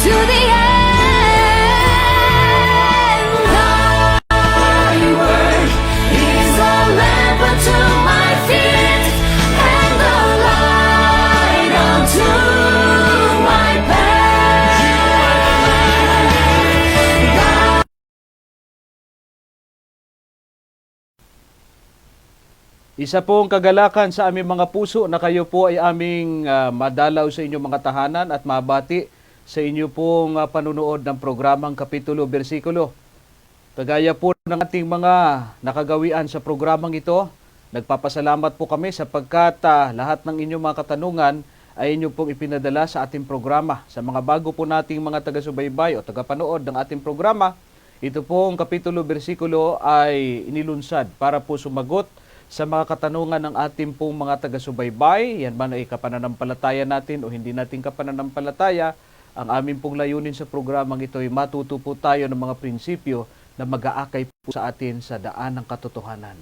to the end. Thy word is a lamp unto my feet and a light unto my path. Isa pong kagalakan sa aming mga puso na kayo po ay aming madalaw sa inyong mga tahanan at mabati sa inyo pong panunood ng programang Kapitulo Bersikulo. Kagaya po ng ating mga nakagawian sa programang ito, nagpapasalamat po kami sapagkat lahat ng inyong mga katanungan ay inyo pong ipinadala sa ating programa. Sa mga bago po nating mga taga-subaybay o tagapanood ng ating programa, ito pong Kapitulo Bersikulo ay inilunsad para po sumagot sa mga katanungan ng ating pong mga taga-subaybay. Yan man ay kapananampalataya natin o hindi natin kapananampalataya. Ang aming pong layunin sa programang ito ay matuto po tayo ng mga prinsipyo na mag-aakay po sa atin sa daan ng katotohanan.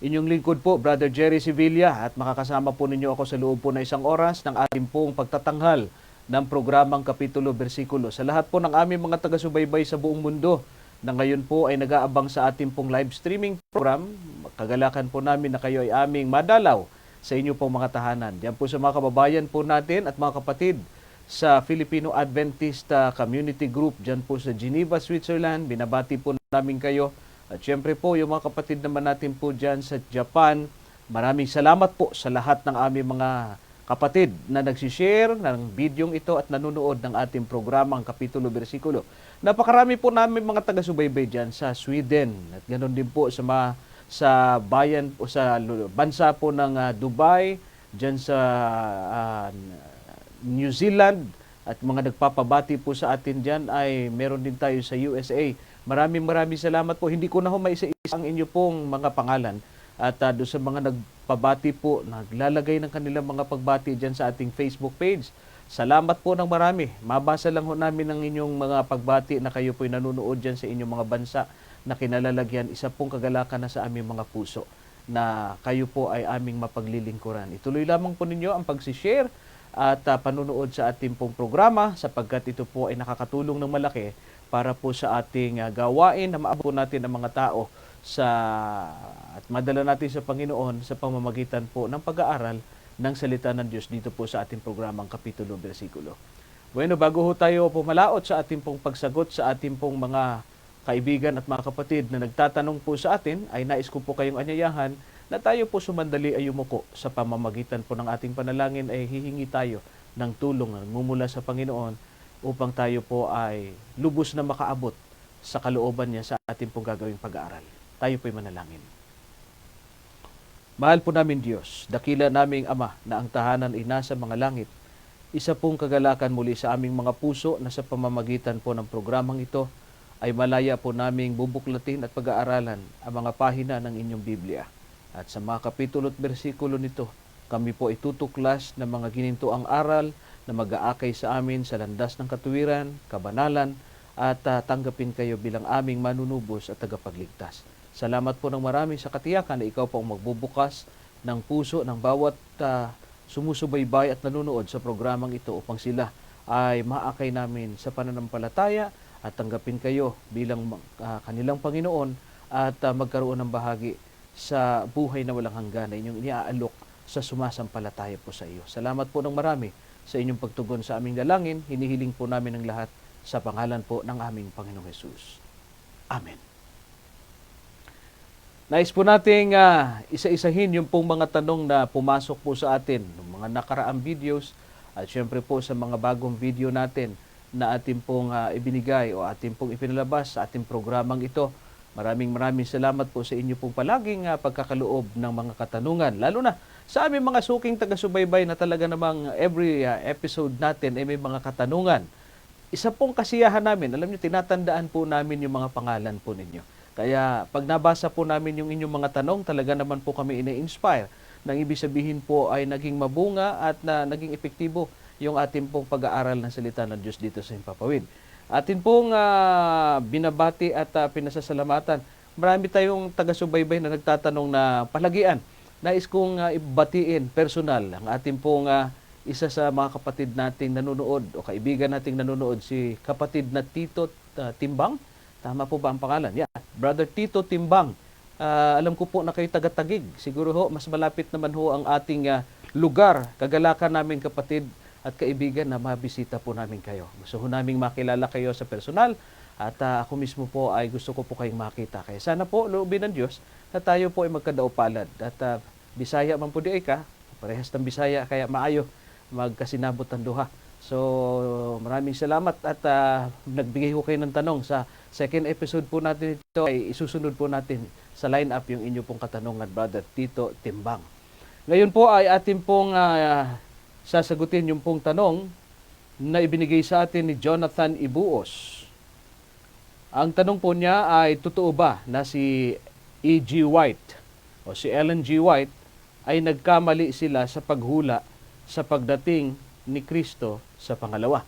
Inyong lingkod po, Brother Jerry Sevilla, at makakasama po ninyo ako sa loob po na 1 oras ng ating pong pagtatanghal ng programang Kapitulo Bersikulo. Sa lahat po ng aming mga taga-subaybay sa buong mundo na ngayon po ay nag-aabang sa ating pong live streaming program, kagalakan po namin na kayo ay aming madalaw sa inyo pong mga tahanan. Diyan po sa mga kababayan po natin at mga kapatid sa Filipino Adventist Community Group diyan po sa Geneva, Switzerland. Binabati po namin kayo. At syempre po yung mga kapatid naman natin po diyan sa Japan. Maraming salamat po sa lahat ng aming mga kapatid na nagsishare ng bidyong ito at nanonood ng ating programang Kapitulo Bersikulo. Napakarami po namin mga taga-subaybay diyan sa Sweden at ganoon din po sa bayan o sa bansa po ng Dubai, diyan sa New Zealand, at mga nagpapabati po sa atin diyan ay meron din tayo sa USA. Maraming salamat po. Hindi ko na ho maisa-isa ang inyo pong mga pangalan. At doon sa mga nagpabati po, naglalagay ng kanilang mga pagbati diyan sa ating Facebook page. Salamat po ng marami. Mabasa lang ho namin ang inyong mga pagbati na kayo po'y nanonood diyan sa inyong mga bansa na kinalalagyan. Isa pong kagalakan na sa aming mga puso na kayo po ay aming mapaglilingkuran. Ituloy lamang po ninyo ang pagsishare at panunood sa ating pong programa sapagkat ito po ay nakakatulong ng malaki para po sa ating gawain na maabot natin ang mga tao at madala natin sa Panginoon sa pamamagitan po ng pag-aaral ng salita ng Diyos dito po sa ating programang Kapitulo Bersikulo. Bueno, bago ho tayo pumalaot sa ating pong pagsagot sa ating pong mga kaibigan at mga kapatid na nagtatanong po sa atin, ay nais ko po kayong anyayahan na tayo po sumandali ay yumuko sa pamamagitan po ng ating panalangin ay hihingi tayo ng tulong na mumula sa Panginoon upang tayo po ay lubos na makaabot sa kalooban niya sa ating pong gagawing pag-aaral. Tayo po'y manalangin. Mahal po namin Diyos, dakila naming Ama na ang tahanan ay nasa mga langit. Isa pong kagalakan muli sa aming mga puso na sa pamamagitan po ng programang ito ay malaya po naming bubuklatin at pag-aaralan ang mga pahina ng inyong Biblia. At sa mga kapitulo at bersikulo nito, kami po itutuklas ng mga ginintoang aral na mag-aakay sa amin sa landas ng katuwiran, kabanalan, at tanggapin kayo bilang aming manunubos at tagapagligtas. Salamat po ng marami sa katiyakan na ikaw po ang magbubukas ng puso ng bawat sumusubaybay at nanonood sa programang ito upang sila ay maakay namin sa pananampalataya at tanggapin kayo bilang kanilang Panginoon at magkaroon ng bahagi sa buhay na walang hanggan na inyong iniaalok sa sumasampalataya po sa iyo. Salamat po ng marami sa inyong pagtugon sa aming dalangin. Hinihiling po namin ang lahat sa pangalan po ng aming Panginoong Hesus. Amen. Nais po nating isa-isahin yung pong mga tanong na pumasok po sa atin, ng mga nakaraang videos at syempre po sa mga bagong video natin na ating pong ibinigay o ating pong ipinalabas sa ating programang ito. Maraming salamat po sa inyo pong palaging pagkakaloob ng mga katanungan, lalo na sa aming mga suking taga-subaybay na talaga namang every episode natin ay may mga katanungan. Isa pong kasiyahan namin, alam niyo, tinatandaan po namin yung mga pangalan po ninyo. Kaya pag nabasa po namin yung inyong mga tanong, talaga naman po kami ina-inspire. Nang ibig sabihin po ay naging mabunga at naging epektibo yung ating pong pag-aaral ng salita ng Diyos dito sa Himpapawid. Atin pong binabati at pinasasalamatan. Marami tayong taga-subaybay na nagtatanong na palagian. Nais kong ibatiin personal ang ating pong isa sa mga kapatid nating nanonood o kaibigan nating nanonood, si kapatid na Tito Timbang. Tama po ba ang pangalan? Yeah, Brother Tito Timbang. Alam ko po na kayo taga-Taguig. Siguro ho, mas malapit naman ho ang ating lugar. Kagalakan namin kapatid at kaibigan na mabisita po namin kayo. Gusto ho naming makilala kayo sa personal at ako mismo po ay gusto ko po kayong makita. Kaya sana po, loobin ng Diyos, na tayo po ay magkadaupalad. At Bisaya man po di ka, parehas ng Bisaya, kaya maayo magkasinabot ang duha. So, maraming salamat at nagbigay ko kayo ng tanong. Sa second episode po natin ito ay isusunod po natin sa line-up yung inyo pong katanungan, Brother Tito Timbang. Ngayon po ay atin pong sasagutin yung pong tanong na ibinigay sa atin ni Jonathan Ibuos. Ang tanong po niya ay, totoo ba na si E.G. White o si Ellen G. White ay nagkamali sila sa paghula sa pagdating ni Kristo sa pangalawa?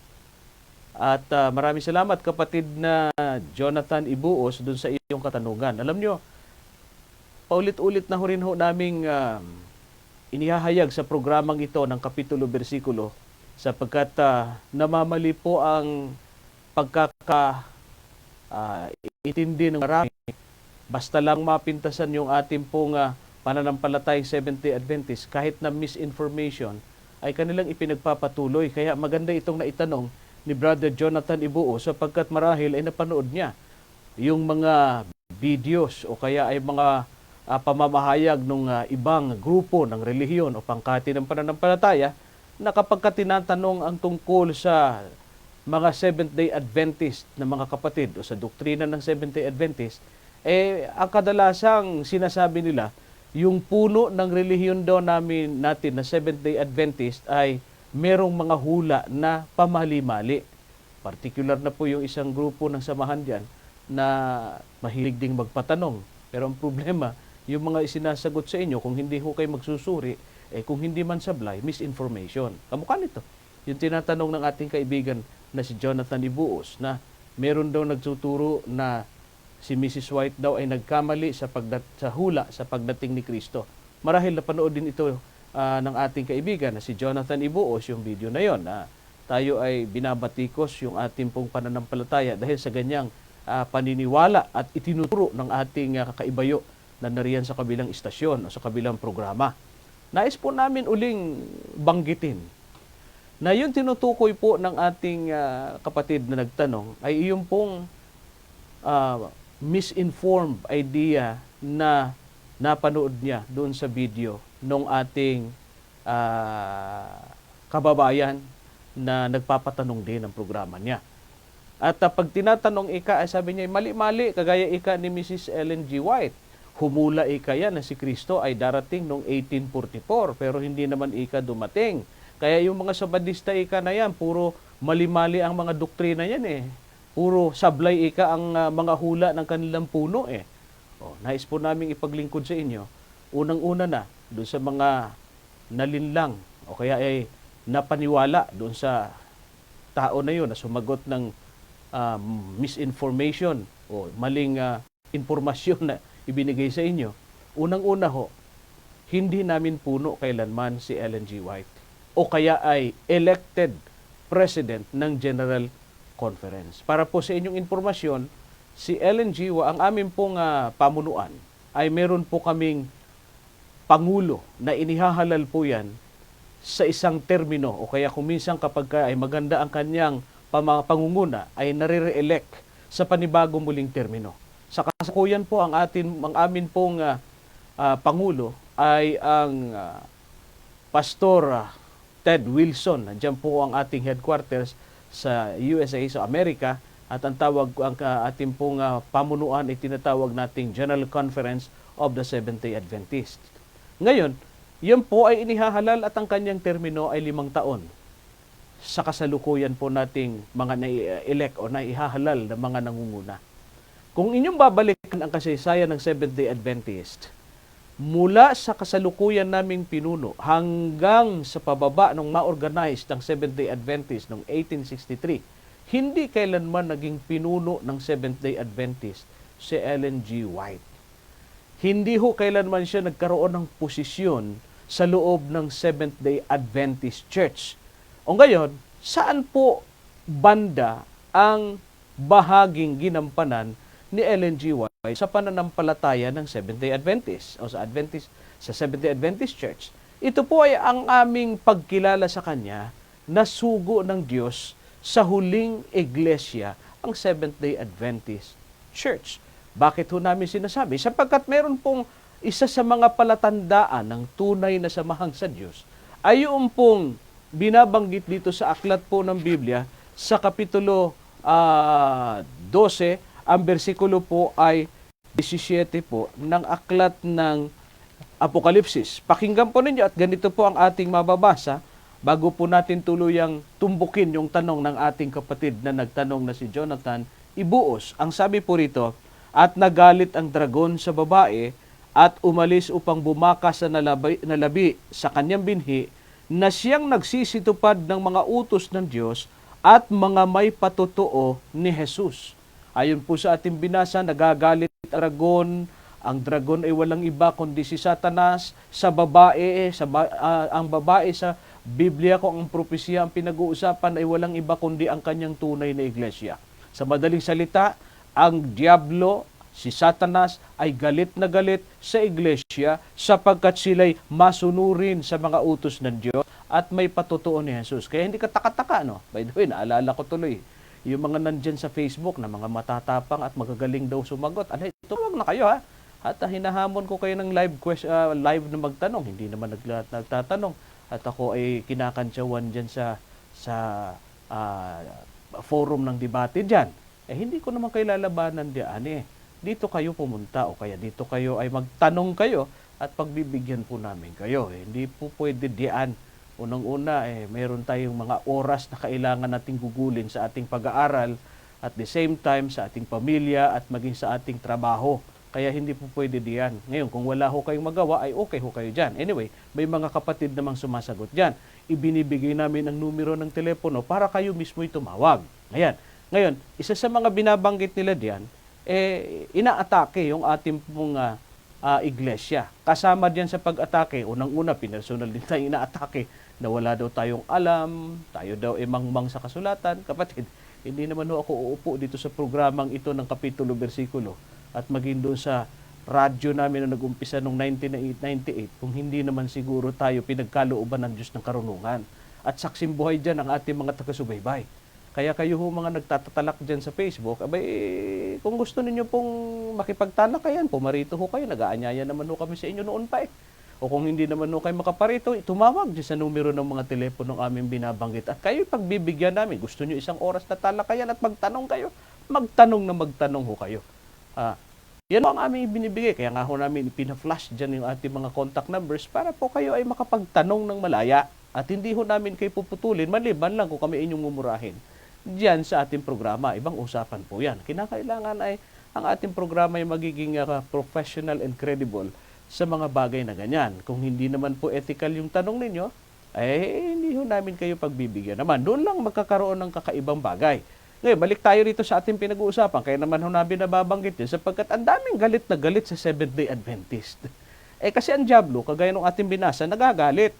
At maraming salamat kapatid na Jonathan Ibuos dun sa iyong katanungan. Alam nyo, paulit-ulit na rin ho naming inihahayag sa programang ito ng Kapitulo Bersikulo sapagkat namamali po ang intindi ng marami. Basta lang mapintasan yung ating pong pananampalatayang Seventh-day Adventist, kahit na misinformation, ay kanilang ipinagpapatuloy. Kaya maganda itong naitanong ni Brother Jonathan Ibuo sapagkat marahil ay napanood niya yung mga videos o kaya ay mga pamamahayag ng ibang grupo ng relihiyon o pangkati ng pananampalataya na kapag tinatanong ang tungkol sa mga Seventh-day Adventist na mga kapatid o sa doktrina ng Seventh-day Adventist, ang kadalasang sinasabi nila, yung puno ng relihiyon daw natin na Seventh-day Adventist ay merong mga hula na pamali-mali. Particular na po yung isang grupo ng samahan diyan na mahilig ding magpatanong. Pero ang problema, yung mga isinasagot sa inyo, kung hindi ho kayo magsusuri, kung hindi man sablay, misinformation. Kamukha nito. Yung tinatanong ng ating kaibigan na si Jonathan Ibuos na meron daw nagtuturo na si Mrs. White daw ay nagkamali sa hula sa pagdating ni Kristo. Marahil napanood din ito ng ating kaibigan na si Jonathan Ibuos, yung video na yon. Tayo ay binabatikos yung ating pong pananampalataya dahil sa ganyang paniniwala at itinuturo ng ating kakaibayo na nariyan sa kabilang istasyon o sa kabilang programa. Nais po namin uling banggitin na yung tinutukoy po ng ating kapatid na nagtanong ay yung pong misinformed idea na napanood niya doon sa video nung ating kababayan na nagpapatanong din ng programa niya. At pag tinatanong ay sabi niya, mali-mali, kagaya ni Mrs. Ellen G. White. Humula yan na si Kristo ay darating noong 1844, pero hindi naman dumating. Kaya yung mga sabadista na yan, puro mali-mali ang mga doktrina yan Puro sablay ang mga hula ng kanilang puno nais po namin ipaglingkod sa inyo. Unang-una na, doon sa mga nalinlang o kaya ay napaniwala doon sa tao na yun na sumagot ng misinformation o maling informasyon na ibinigay sa inyo. Unang-una ho, hindi namin puno kailanman si Ellen G. White o kaya ay elected president ng General Conference. Para po sa inyong informasyon, si Ellen G. White, ang amin pong pamunuan ay meron po kaming pangulo na inihahalal po yan sa isang termino o kaya kung minsan kapag ay maganda ang kanyang pangunguna ay nare-re-elect sa panibagong muling termino. Sa kasakuyan po ang amin pong pangulo ay ang Pastor Ted Wilson. Nandiyan po ang ating headquarters sa USA, sa Amerika, at ang ating pong pamunuan ay tinatawag nating General Conference of the Seventh-day Adventist. Ngayon, yan po ay inihahalal at ang kanyang termino ay 5 taon. Sa kasalukuyan po nating mga na-elect o naihahalal na mga nangunguna. Kung inyong babalikan ang kasaysayan ng Seventh-day Adventist, mula sa kasalukuyan naming pinuno hanggang sa pababa ng ma-organize ng Seventh-day Adventist noong 1863, hindi kailanman naging pinuno ng Seventh-day Adventist si Ellen G. White. Hindi ho kailanman siya nagkaroon ng posisyon sa loob ng Seventh-day Adventist Church. O ngayon, saan po banda ang bahaging ginampanan ni Ellen G. White sa pananampalataya ng Seventh-day Adventist o sa Seventh-day Adventist Church? Ito po ay ang aming pagkilala sa kanya na sugo ng Diyos sa huling iglesia, ang Seventh-day Adventist Church. Bakit ho namin sinasabi? Sapagkat meron pong isa sa mga palatandaan ng tunay na samahang sa Diyos ay yung pong binabanggit dito sa aklat po ng Biblia sa Kapitulo 12, ang bersikulo po ay 17 po ng aklat ng Apokalipsis. Pakinggan po ninyo at ganito po ang ating mababasa bago po natin tuluyang tumbukin yung tanong ng ating kapatid na nagtanong na si Jonathan Ibuos. Ang sabi po rito, at nagalit ang dragon sa babae at umalis upang bumakas sa nalabi sa kanyang binhi na siyang nagsisitupad ng mga utos ng Diyos at mga may patotoo ni Jesus. Ayon po sa ating binasa, nagagalit ang dragon. Ang dragon ay walang iba kundi si Satanas. Sa babae, ang babae sa Biblia, kung ang propesya ang pinag-uusapan, ay walang iba kundi ang kanyang tunay na iglesia. Sa madaling salita, ang Diablo, si Satanas, ay galit na galit sa iglesia sapagkat sila'y masunurin sa mga utos ng Diyos at may patotoo ni Jesus. Kaya hindi ka taka-taka, no? By the way, naalala ko tuloy, yung mga nandyan sa Facebook na mga matatapang at magagaling daw sumagot. Ano, tumawag na kayo, ha? At hinahamon ko kayo ng live na magtanong. Hindi naman nagtatanong. At ako ay kinakantsawan dyan sa forum ng debate dyan. Hindi ko naman kayo lalabanan diyan. Dito kayo pumunta o kaya dito kayo ay magtanong kayo at pagbibigyan po namin kayo. Hindi po pwede diyan. Unang-una, mayroon tayong mga oras na kailangan nating gugulin sa ating pag-aaral at the same time sa ating pamilya at maging sa ating trabaho. Kaya hindi po pwede diyan. Ngayon, kung wala ho kayong magawa, ay okay ho kayo dyan. Anyway, may mga kapatid namang sumasagot dyan. Ibinibigay namin ang numero ng telepono para kayo mismo'y tumawag. Ngayon, isa sa mga binabanggit nila diyan, inaatake yung ating pong iglesia. Kasama diyan sa pag-atake, unang-una, personal din tayo inaatake na wala daw tayong alam, tayo daw mangmang sa kasulatan. Kapatid, hindi naman ho ako uupo dito sa programang ito ng kapitulo, bersikulo, at maging doon sa radyo namin na nag-umpisa noong 1998 kung hindi naman siguro tayo pinagkalooban ng Diyos ng karunungan. At saksim buhay dyan ang ating mga taga-subaybay. Kaya kayo ho mga nagtatatalak dyan sa Facebook, kung gusto ninyo pong makipagtalak kayan, pumarito ho kayo, nag-aanyaya naman ho kami sa inyo noon pa . O kung hindi naman ho kayo makaparito, tumawag dyan sa numero ng mga teleponong aming binabanggit. At kayo pagbibigyan namin, gusto nyo isang oras na talakayan at magtanong kayo, magtanong ho kayo. Yan ang aming binibigay. Kaya nga ho namin pina-flash dyan yung ating mga contact numbers para po kayo ay makapagtanong ng malaya. At hindi ho namin kayo puputulin, maliban lang kung kami inyong mumurahin. Diyan sa ating programa, ibang usapan po yan. Kinakailangan ay ang ating programa ay magiging professional and credible sa mga bagay na ganyan. Kung hindi naman po ethical yung tanong ninyo, hindi ho namin kayo pagbibigyan naman. Doon lang magkakaroon ng kakaibang bagay. Ngayon, balik tayo rito sa ating pinag-uusapan. Kaya naman ho namin nababanggit yun sapagkat ang daming galit na galit sa Seventh-day Adventist. Kasi ang Diablo, kagaya ng ating binasa, nagagalit.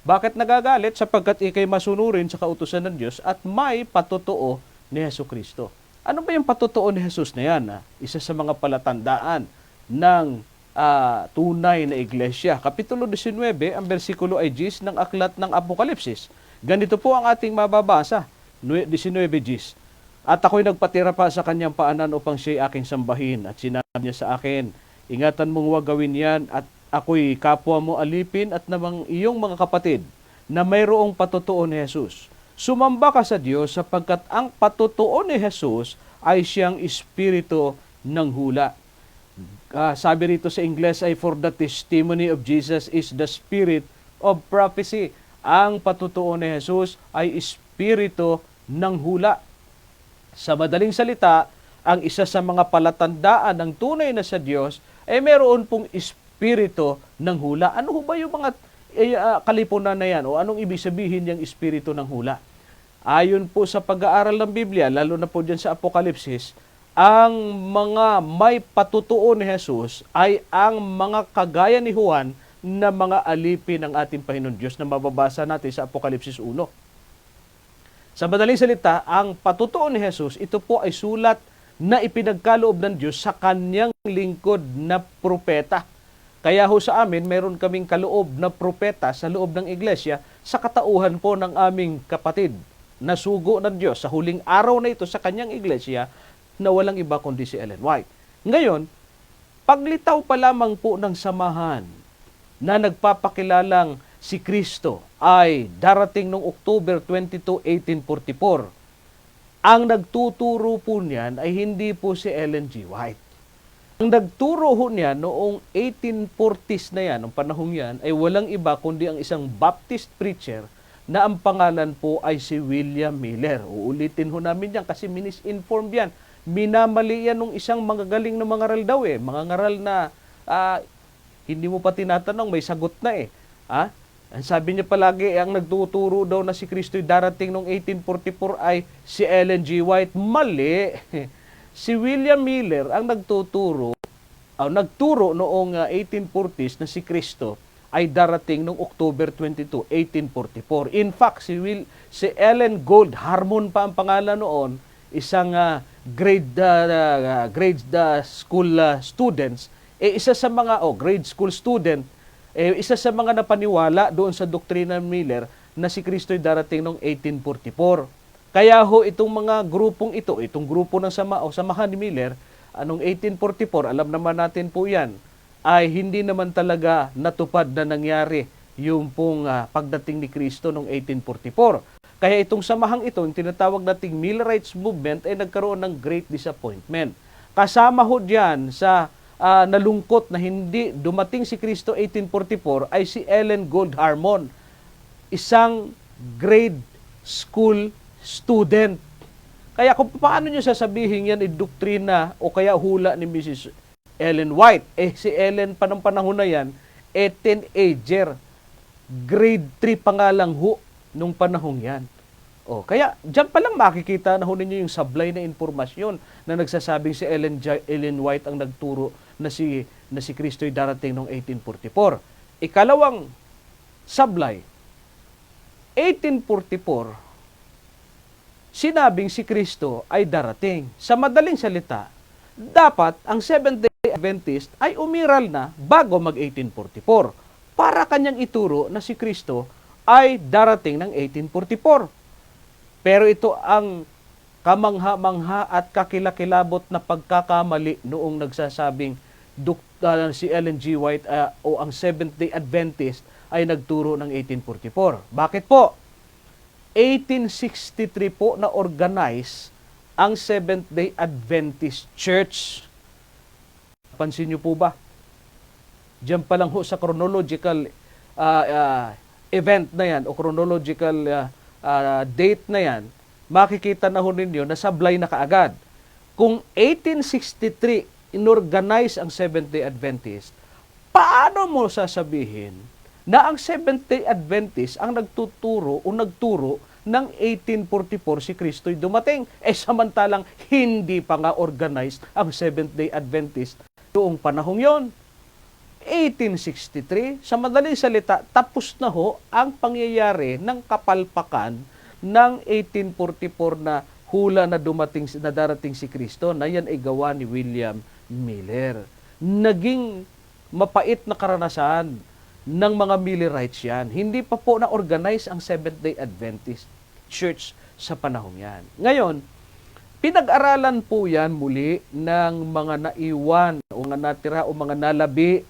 Bakit nagagalit? Sapagkat ikay masunurin sa kautusan ng Diyos at may patotoo ni Jesucristo. Ano ba yung patotoo ni Jesus na yan? Isa sa mga palatandaan ng tunay na iglesia. Kapitulo 19, ang bersikulo ay 10 ng aklat ng Apokalipsis. Ganito po ang ating mababasa, 19:10. At ako'y nagpatira pa sa kanyang paanan upang siya'y aking sambahin. At sinabi niya sa akin, ingatan mong huwag gawin yan at ako'y kapwa mo alipin at namang iyong mga kapatid na mayroong patotoo ni Jesus. Sumamba ka sa Diyos sapagkat ang patotoo ni Jesus ay siyang espiritu ng hula. Sabi rito sa Ingles ay for the testimony of Jesus is the spirit of prophecy. Ang patotoo ni Jesus ay espiritu ng hula. Sa madaling salita, ang isa sa mga palatandaan ng tunay na sa Diyos ay meron pong espiritu ng hula. Ano ba yung mga kalipunan na yan? O anong ibig sabihin yung espiritu ng hula? Ayon po sa pag-aaral ng Biblia, lalo na po dyan sa Apokalipsis, ang mga may patotoo ni Jesus ay ang mga kagaya ni Juan na mga alipin ng ating Panginoon Diyos na mababasa natin sa Apokalipsis 1. Sa madaling salita, ang patutuo ni Jesus, ito po ay sulat na ipinagkaloob ng Diyos sa kanyang lingkod na propeta. Kaya ho sa amin, meron kaming kaloob na propeta sa loob ng iglesia sa katauhan po ng aming kapatid na sugo ng Diyos sa huling araw na ito sa kanyang iglesia na walang iba kundi si Ellen White. Ngayon, paglitaw pa lamang po ng samahan na nagpapakilalang si Kristo ay darating noong October 22, 1844. Ang nagtuturo po niyan ay hindi po si Ellen G. White. Ang nagturo ho niya noong 1840s na yan, noong panahong yan, ay walang iba kundi ang isang Baptist preacher na ang pangalan po ay si William Miller. Uulitin ho namin yan kasi misinformed yan. Minamali yan ng isang magagaling na mangaral daw eh. Mga ngaral na hindi mo pa tinatanong, may sagot na eh. Ang sabi niya palagi, ang nagtuturo daw na si Kristo'y darating noong 1844 ay si Ellen G. White. Mali. Si William Miller ang nagturo noong 1840s na si Kristo ay darating noong October 22, 1844. In fact, si Ellen Gold Harmon pa ang pangalan noon, isang grade school students, isa sa mga grade school student, isa sa mga napaniwala doon sa doktrina ng Miller na si Kristo'y darating noong 1844. Kaya ho itong mga grupong ito, itong grupo ng samahan ni Miller, anong 1844, alam naman natin po yan, ay hindi naman talaga natupad na nangyari yung pong pagdating ni Kristo noong 1844. Kaya itong samahang ito, yung tinatawag nating Millerites movement, ay nagkaroon ng great disappointment. Kasama ho dyan sa nalungkot na hindi dumating si Kristo 1844 ay si Ellen Gold Harmon, isang grade school student. Kaya kung paano nyo sasabihin yan doktrina o kaya hula ni Mrs. Ellen White, si Ellen pa ng panahon na yan, teenager, grade 3 pa nga lang ho nung panahong yan. Kaya dyan pa lang makikita na ho ninyo yung sablay na informasyon na nagsasabing si Ellen White ang nagturo na si Kristo'y darating noong 1844. Ikalawang sablay, 1844, sinabing si Kristo ay darating. Sa madaling salita, dapat ang Seventh-day Adventist ay umiral na bago mag-1844 para kanyang ituro na si Kristo ay darating ng 1844. Pero ito ang kamangha-mangha at kakilakilabot na pagkakamali noong nagsasabing si Ellen G. White o ang Seventh-day Adventist ay nagturo ng 1844. Bakit po? 1863 po na organize ang Seventh-day Adventist Church. Pansin niyo po ba? Diyan pa lang ho sa chronological event na yan o chronological date na yan, makikita na ho ninyo na sablay na kaagad. Kung 1863 inorganize ang Seventh-day Adventist, paano mo sasabihin na ang Seventh-day Adventist ang nagturo ng 1844 si Kristo'y dumating? Samantalang hindi pa nga organized ang Seventh-day Adventist noong panahong yon. 1863, sa madaling salita, tapos na ho ang pangyayari ng kapalpakan ng 1844 na hula na darating si Kristo, na yan ay gawa ni William Miller. Naging mapait na karanasan ng mga Millerites yan. Hindi pa po na-organize ang Seventh-day Adventist Church sa panahong yan. Ngayon, pinag-aralan po yan muli ng mga naiwan o mga natira o mga nalabi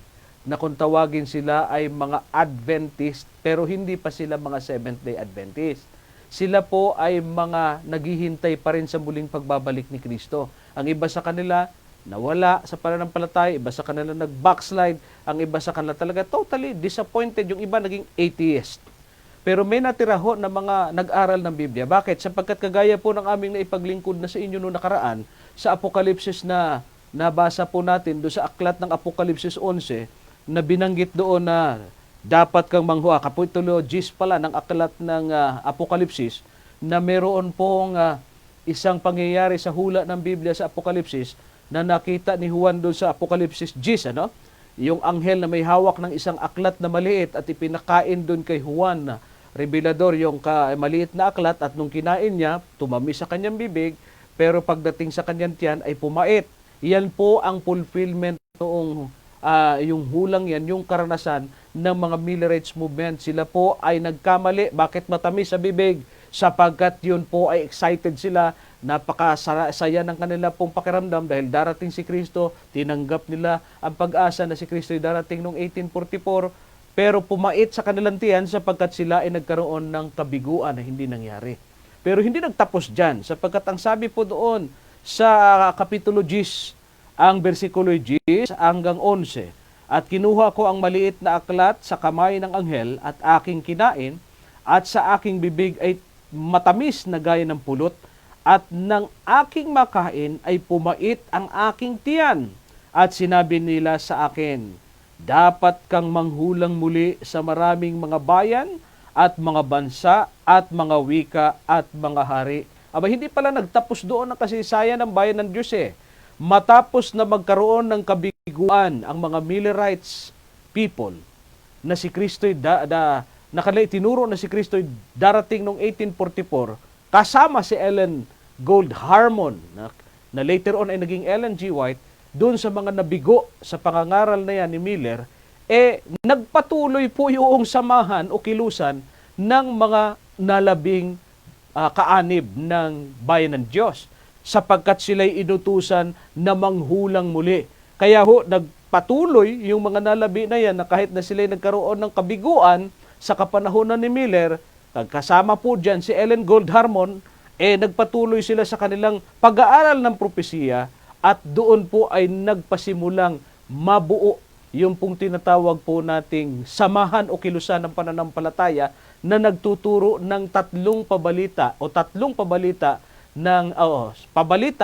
na kung tawagin sila ay mga Adventist pero hindi pa sila mga Seventh-day Adventist. Sila po ay mga naghihintay pa rin sa muling pagbabalik ni Kristo. Ang iba sa kanila nawala sa pananampalataya, iba sa kanila nag-backslide, ang iba sa kanila talaga totally disappointed, yung iba naging atheist. Pero may natira ho na mga nag-aral ng Biblia. Bakit? Sapagkat kagaya po ng aming naipaglingkod na sa inyo noong nakaraan, sa Apokalipsis na nabasa po natin doon sa aklat ng Apokalipsis 11, na binanggit doon na dapat kang manghuwa. Kapitulo 10 pala ng aklat ng Apokalipsis, na meron pong isang pangyayari sa hula ng Biblia sa Apokalipsis na nakita ni Juan doon sa Apokalipsis 10, yung anghel na may hawak ng isang aklat na maliit at ipinakain doon kay Juan na Revelador yung maliit na aklat, at nung kinain niya, tumami sa kanyang bibig, pero pagdating sa kanyang tiyan ay pumait. Yan po ang fulfillment noong yung hulang yan, yung karanasan ng mga Millerites movement. Sila po ay nagkamali. Bakit matamis sa bibig? Sapagkat yun po ay excited sila, napakasaya ng kanila pong pakiramdam dahil darating si Kristo, tinanggap nila ang pag-asa na si Kristo ay darating noong 1844, pero pumait sa kanilang tiyan sapagkat sila ay nagkaroon ng kabiguan na hindi nangyari. Pero hindi nagtapos dyan, sapagkat ang sabi po doon sa Kapitulo 10, ang versikulo 10 hanggang 11, at kinuha ko ang maliit na aklat sa kamay ng anghel at aking kinain, at sa aking bibig ay matamis na gaya ng pulot, at ng aking makain ay pumait ang aking tiyan. At sinabi nila sa akin, dapat kang manghulang muli sa maraming mga bayan at mga bansa at mga wika at mga hari. Aba, hindi pala nagtapos doon ang kasaysayan ng bayan ng Diyos eh. Matapos na magkaroon ng kabiguan ang mga Millerites people na si Kristo'y tinuro na si Kristo'y darating noong 1844 kasama si Ellen Gold Harmon na later on ay naging Ellen G. White, doon sa mga nabigo sa pangangaral na yan ni Miller, nagpatuloy po yung samahan o kilusan ng mga nalabing kaanib ng bayan ng Diyos, sapagkat sila'y inutusan na manghulang muli. Kaya nagpatuloy yung mga nalabi na yan na kahit na sila'y nagkaroon ng kabiguan sa kapanahonan ni Miller, kasama po dyan si Ellen Gold Harmon, nagpatuloy sila sa kanilang pag-aaral ng propesiya, at doon po ay nagpasimulang mabuo yung pong tinatawag po nating samahan o kilusan ng pananampalataya na nagtuturo ng tatlong pabalita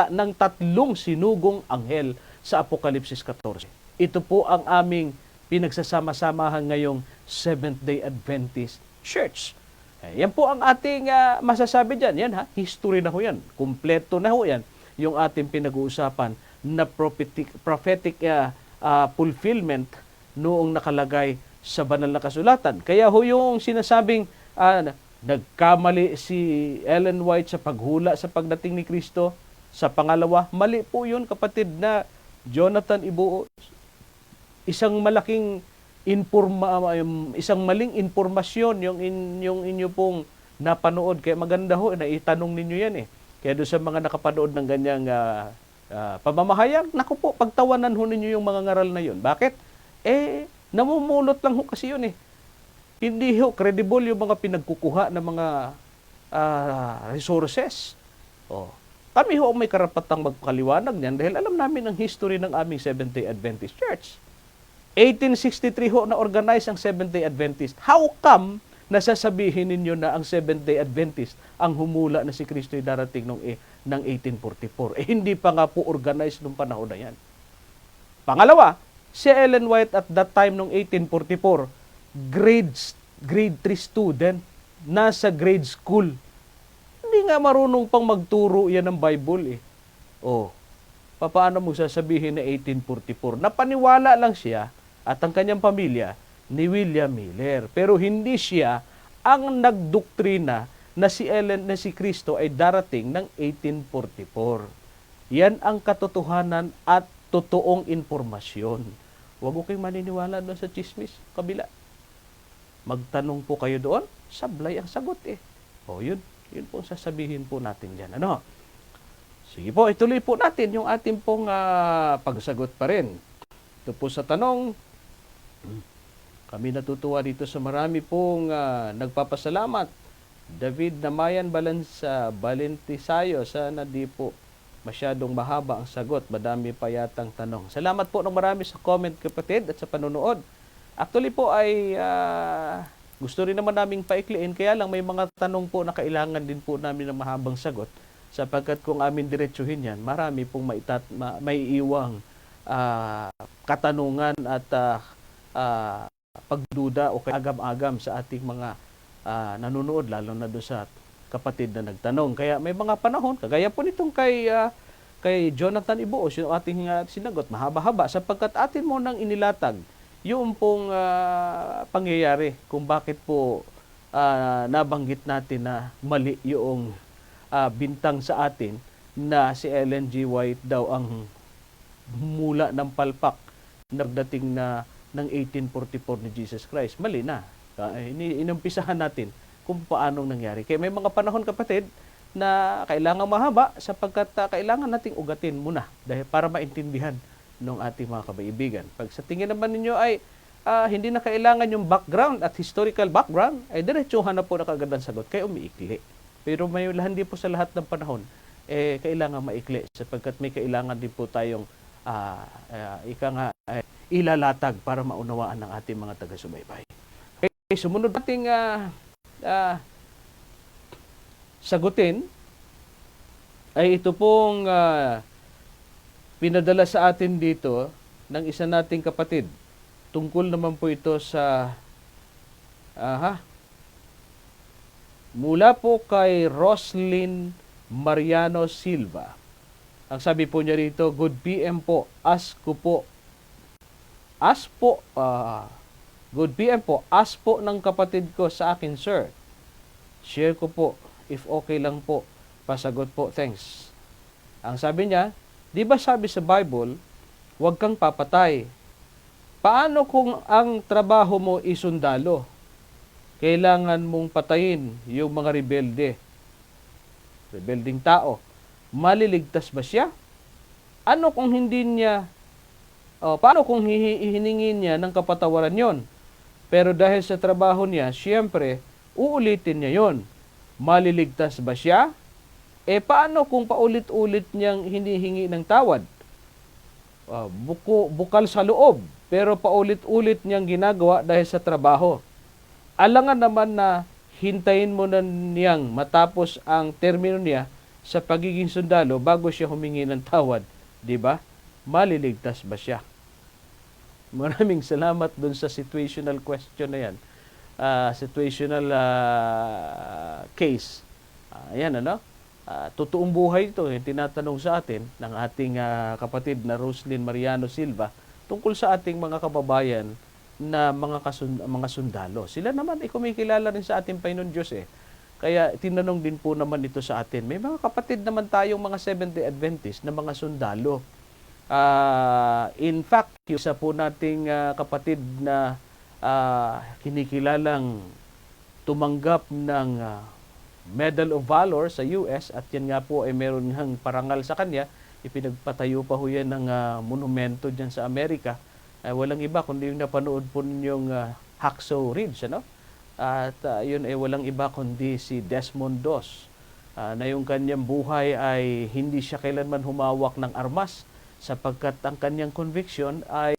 ng tatlong sinugong anghel sa Apokalipsis 14. Ito po ang aming pinagsasama-samahan ngayong Seventh-day Adventist Church. Yan po ang ating masasabi dyan. Yan history na ho yan. Kumpleto na ho yan yung ating pinag-uusapan na prophetic fulfillment noong nakalagay sa banal na kasulatan. Kaya ho yung sinasabing nagkamali si Ellen White sa paghula sa pagdating ni Kristo sa pangalawa, mali po yun, kapatid, na Jonathan Ibuo. Isang maling impormasyon yung inyo pong napanood. Kaya maganda ho na itanong ninyo yan eh. Kaya doon sa mga nakapanood ng ganyang pamamahayag, naku po, pagtawanan ho ninyo yung mga ngaral na yun. Bakit? Namumulot lang ho kasi yun eh. Hindi ho credible yung mga pinagkukuha ng mga resources. Kami ho may karapatang magpakaliwanag niyan dahil alam namin ang history ng aming Seventh-day Adventist Church. 1863 ho na organize ang Seventh-day Adventist. How come nasasabihin ninyo na ang Seventh-day Adventist ang humula na si Kristo ay darating ng 1844? Hindi pa nga po organized nung panahon na yan. Pangalawa, si Ellen White at that time nung 1844, grade 3 student, nasa grade school. Hindi nga marunong pang magturo yan ng Bible eh. Paano mo sasabihin na 1844? Napaniwala lang siya at ang kanyang pamilya ni William Miller. Pero hindi siya ang nagdoktrina na si Kristo ay darating ng 1844. Yan ang katotohanan at totoong impormasyon. Huwag ko kayong maniniwala doon sa chismis, kabila. Magtanong po kayo doon, sablay ang sagot eh. Yun po sasabihin po natin dyan. Sige po, ituloy po natin yung ating pong pagsagot pa rin. Ito po sa tanong, kami natutuwa dito sa marami pong nagpapasalamat. David Namayan Balentisayo, sana di po masyadong mahaba ang sagot. Madami pa yatang tanong. Salamat po ng marami sa comment, kapatid, at sa panonood. Actually po ay gusto rin naman naming paikliin, kaya lang may mga tanong po na kailangan din po namin ng mahabang sagot. Sapagkat kung amin diretsuhin yan, marami pong may iwang katanungan at pagduda o agam-agam sa ating mga nanonood, lalo na doon sa kapatid na nagtanong. Kaya may mga panahon, kagaya po nitong kay kay Jonathan Ibuos, yung ating sinagot, mahaba-haba, sapagkat atin mo nang inilatag yung pong pangyayari kung bakit po nabanggit natin na mali yung bintang sa atin na si Ellen G. White daw ang mula ng palpak nagdating na ng 1844 ni Jesus Christ. Mali na. Inumpisahan natin kung paanong nangyari. Kaya may mga panahon, kapatid, na kailangan mahaba sapagkat kailangan nating ugatin muna dahil para maintindihan ng ating mga kabaibigan. Pag sa tingin naman ninyo ay hindi na kailangan yung background at historical background, ay diretsuhan na po na kagad ang sagot. Kaya umiikli. Pero may hindi po sa lahat ng panahon, kailangan maikli sapagkat may kailangan din po tayong ilalatag para maunawaan ng ating mga taga-subaybay. Okay, sumunod nating sagutin ay ito pong pinadala sa atin dito ng isa nating kapatid. Tungkol naman po ito sa mula po kay Roslyn Mariano Silva. Ang sabi po niya rito, good PM po, good PM po, ask po ng kapatid ko sa akin, sir. Share ko po, if okay lang po, pasagot po, thanks. Ang sabi niya, di ba sabi sa Bible, huwag kang papatay. Paano kung ang trabaho mo isundalo? Kailangan mong patayin yung mga rebelding tao. Maliligtas ba siya? Ano kung hindi niya, paano kung hihiningin niya ng kapatawaran yon? Pero dahil sa trabaho niya, siyempre, uulitin niya yon. Maliligtas ba siya? Paano kung paulit-ulit niyang hinihingi ng tawad? Bukal sa loob, pero paulit-ulit niyang ginagawa dahil sa trabaho. Alangan naman na hintayin mo na niyang matapos ang termino niya sa pagiging sundalo bago siya humingi ng tawad. Diba? Maliligtas ba siya? Maraming salamat dun sa situational question na yan. Situational case. Ayan, ano? Totoong buhay ito. Tinatanong sa atin ng ating kapatid na Roslyn Mariano Silva tungkol sa ating mga kababayan na mga sundalo. Sila naman ay kumikilala rin sa ating Panginoon Diyos Kaya tinanong din po naman ito sa atin. May mga kapatid naman tayong mga Seventh-day Adventist na mga sundalo. In fact, yung isa po nating kapatid na kinikilalang tumanggap ng Medal of Valor sa US at yan nga po ay meron ng parangal sa kanya. Ipinagpatayo pa ho yan ng monumento dyan sa Amerika. Walang iba kundi yung napanood po ninyong Hacksaw Ridge, ano? At yun ay walang iba kundi si Desmond Doss na yung kanyang buhay ay hindi siya kailanman humawak ng armas sapagkat ang kanyang conviction ay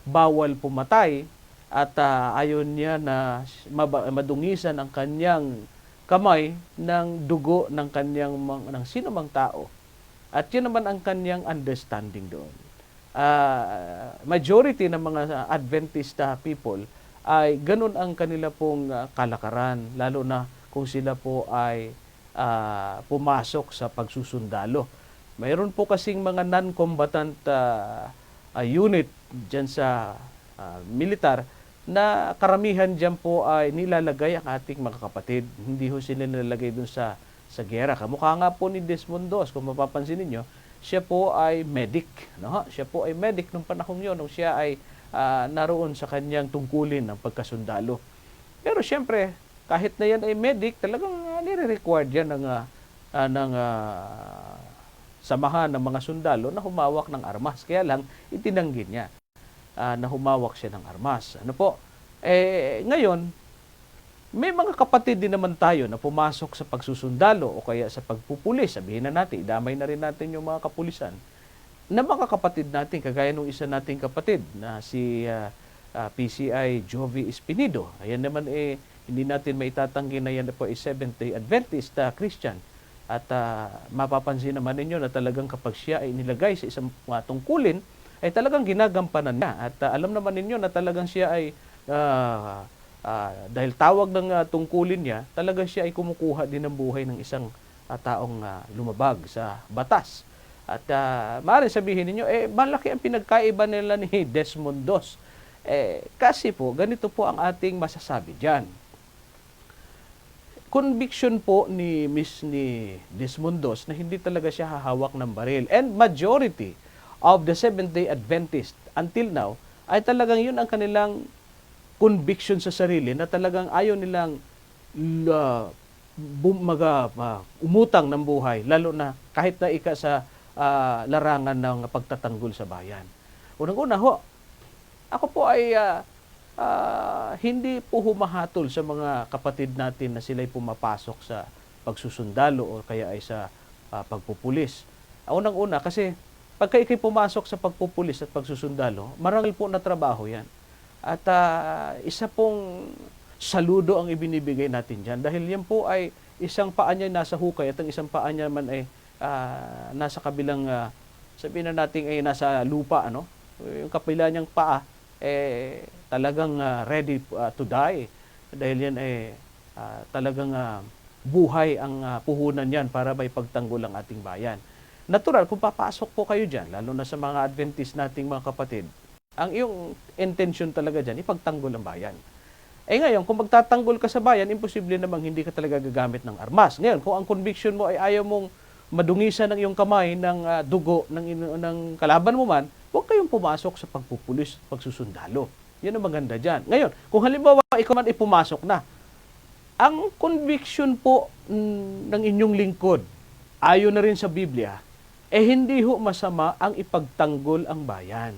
bawal pumatay at ayon niya na madungisan ang kanyang kamay ng dugo ng kanyang ng sino mang tao. At yun naman ang kanyang understanding doon. Majority ng mga Adventista people ay ganun ang kanila pong kalakaran, lalo na kung sila po ay pumasok sa pagsusundalo. Mayroon po kasing mga non-combatant unit dyan sa militar na karamihan dyan po ay nilalagay ang ating mga kapatid. Hindi ho sila nilalagay dun sa gera. Kamukha nga po ni Desmond Doss, kung mapapansin ninyo, siya po ay medic. No? Siya po ay medic nung panahon yun, nung siya ay naroon sa kanyang tungkulin ng pagkasundalo. Pero siyempre, kahit na yan ay medic, talagang nire-required yan ng samahan ng mga sundalo na humawak ng armas. Kaya lang, itinanggi niya na humawak siya ng armas. Ano po? Ngayon, may mga kapatid din naman tayo na pumasok sa pagsusundalo o kaya sa pagpupulis. Sabihin na natin, idamay na rin natin yung mga kapulisan na mga kapatid natin, kagaya nung isa nating kapatid na si PCI Jovi Espinido. Ayan naman hindi natin maitatanggi na yan po ay Seventh-day Adventist Christian. At mapapansin naman ninyo na talagang kapag siya ay nilagay sa isang tungkulin, ay talagang ginagampanan niya. At alam naman ninyo na talagang siya ay, dahil tawag ng tungkulin niya, talagang siya ay kumukuha din ng buhay ng isang taong lumabag sa batas. At maaaring sabihin ninyo, malaki ang pinagkaiba nila ni Desmond Doss. Kasi po, ganito po ang ating masasabi dyan. Conviction po ni Desmond Doss na hindi talaga siya hahawak ng baril. And majority of the Seventh-day Adventist until now ay talagang yun ang kanilang conviction sa sarili na talagang ayaw nilang umutang ng buhay, lalo na kahit na ika sa larangan ng pagtatanggol sa bayan. Unang-una ho, ako po ay hindi po humahatol sa mga kapatid natin na sila'y pumapasok sa pagsusundalo o kaya ay sa pagpupulis. Unang-una, kasi pagka ikay pumasok sa pagpupulis at pagsusundalo, marangal po na trabaho yan. At isa pong saludo ang ibinibigay natin dyan dahil yan po ay isang paa niya nasa hukay at ang isang paa niya man ay nasa kabilang, sabihin na natin ay nasa lupa, ano? Yung kapila niyang paa, talagang ready to die. Dahil yan talagang buhay ang puhunan yan para may pagtanggol ang ating bayan. Natural, kung papasok po kayo dyan, lalo na sa mga Adventist nating mga kapatid, ang iyong intention talaga dyan, ipagtanggol ang bayan. Ngayon, kung magtatanggol ka sa bayan, imposible namang hindi ka talaga gagamit ng armas. Ngayon, kung ang conviction mo ay ayaw mong madungisan ng iyong kamay ng dugo ng kalaban mo man, huwag kayong pumasok sa pagpupulis, pagsusundalo. Yan ang maganda dyan. Ngayon, kung halimbawa ikaw man ipumasok na, ang conviction po ng inyong lingkod, ayon na rin sa Biblia, hindi ho masama ang ipagtanggol ang bayan.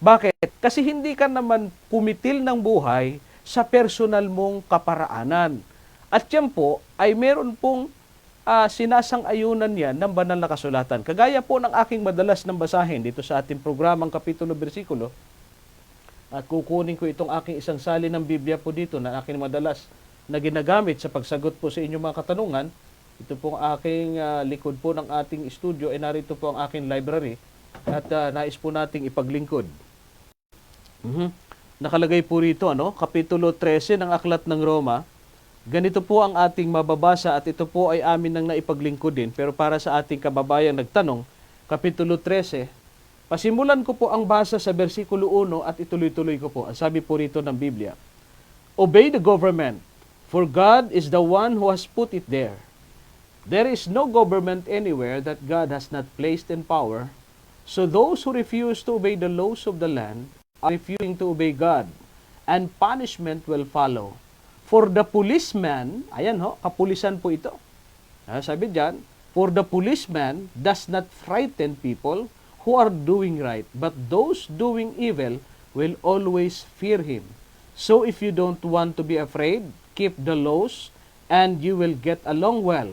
Bakit? Kasi hindi ka naman pumitil ng buhay sa personal mong kaparaanan. At yan po ay meron pong sinasang-ayunan yan ng banal na kasulatan. Kagaya po ng aking madalas nang basahin dito sa ating programang Kapitulo Bersikulo, at kukunin ko itong aking isang salin ng Biblia po dito na aking madalas na ginagamit sa pagsagot po sa inyong mga katanungan. Ito po ang aking likod po ng ating studio, narito po ang aking library at nais po nating ipaglingkod. Nakalagay po rito, Kapitulo 13 ng Aklat ng Roma. Ganito po ang ating mababasa at ito po ay amin nang naipaglingkod din. Pero para sa ating kababayang nagtanong, Kapitulo 13, pasimulan ko po ang basa sa versikulo 1 at ituloy-tuloy ko po. Ang sabi po rito ng Biblia, "Obey the government, for God is the one who has put it there. There is no government anywhere that God has not placed in power. So those who refuse to obey the laws of the land are refusing to obey God, and punishment will follow. For the policeman," ayan kapulisan po ito. Sabi diyan, "For the policeman does not frighten people who are doing right, but those doing evil will always fear him. So if you don't want to be afraid, keep the laws, and you will get along well."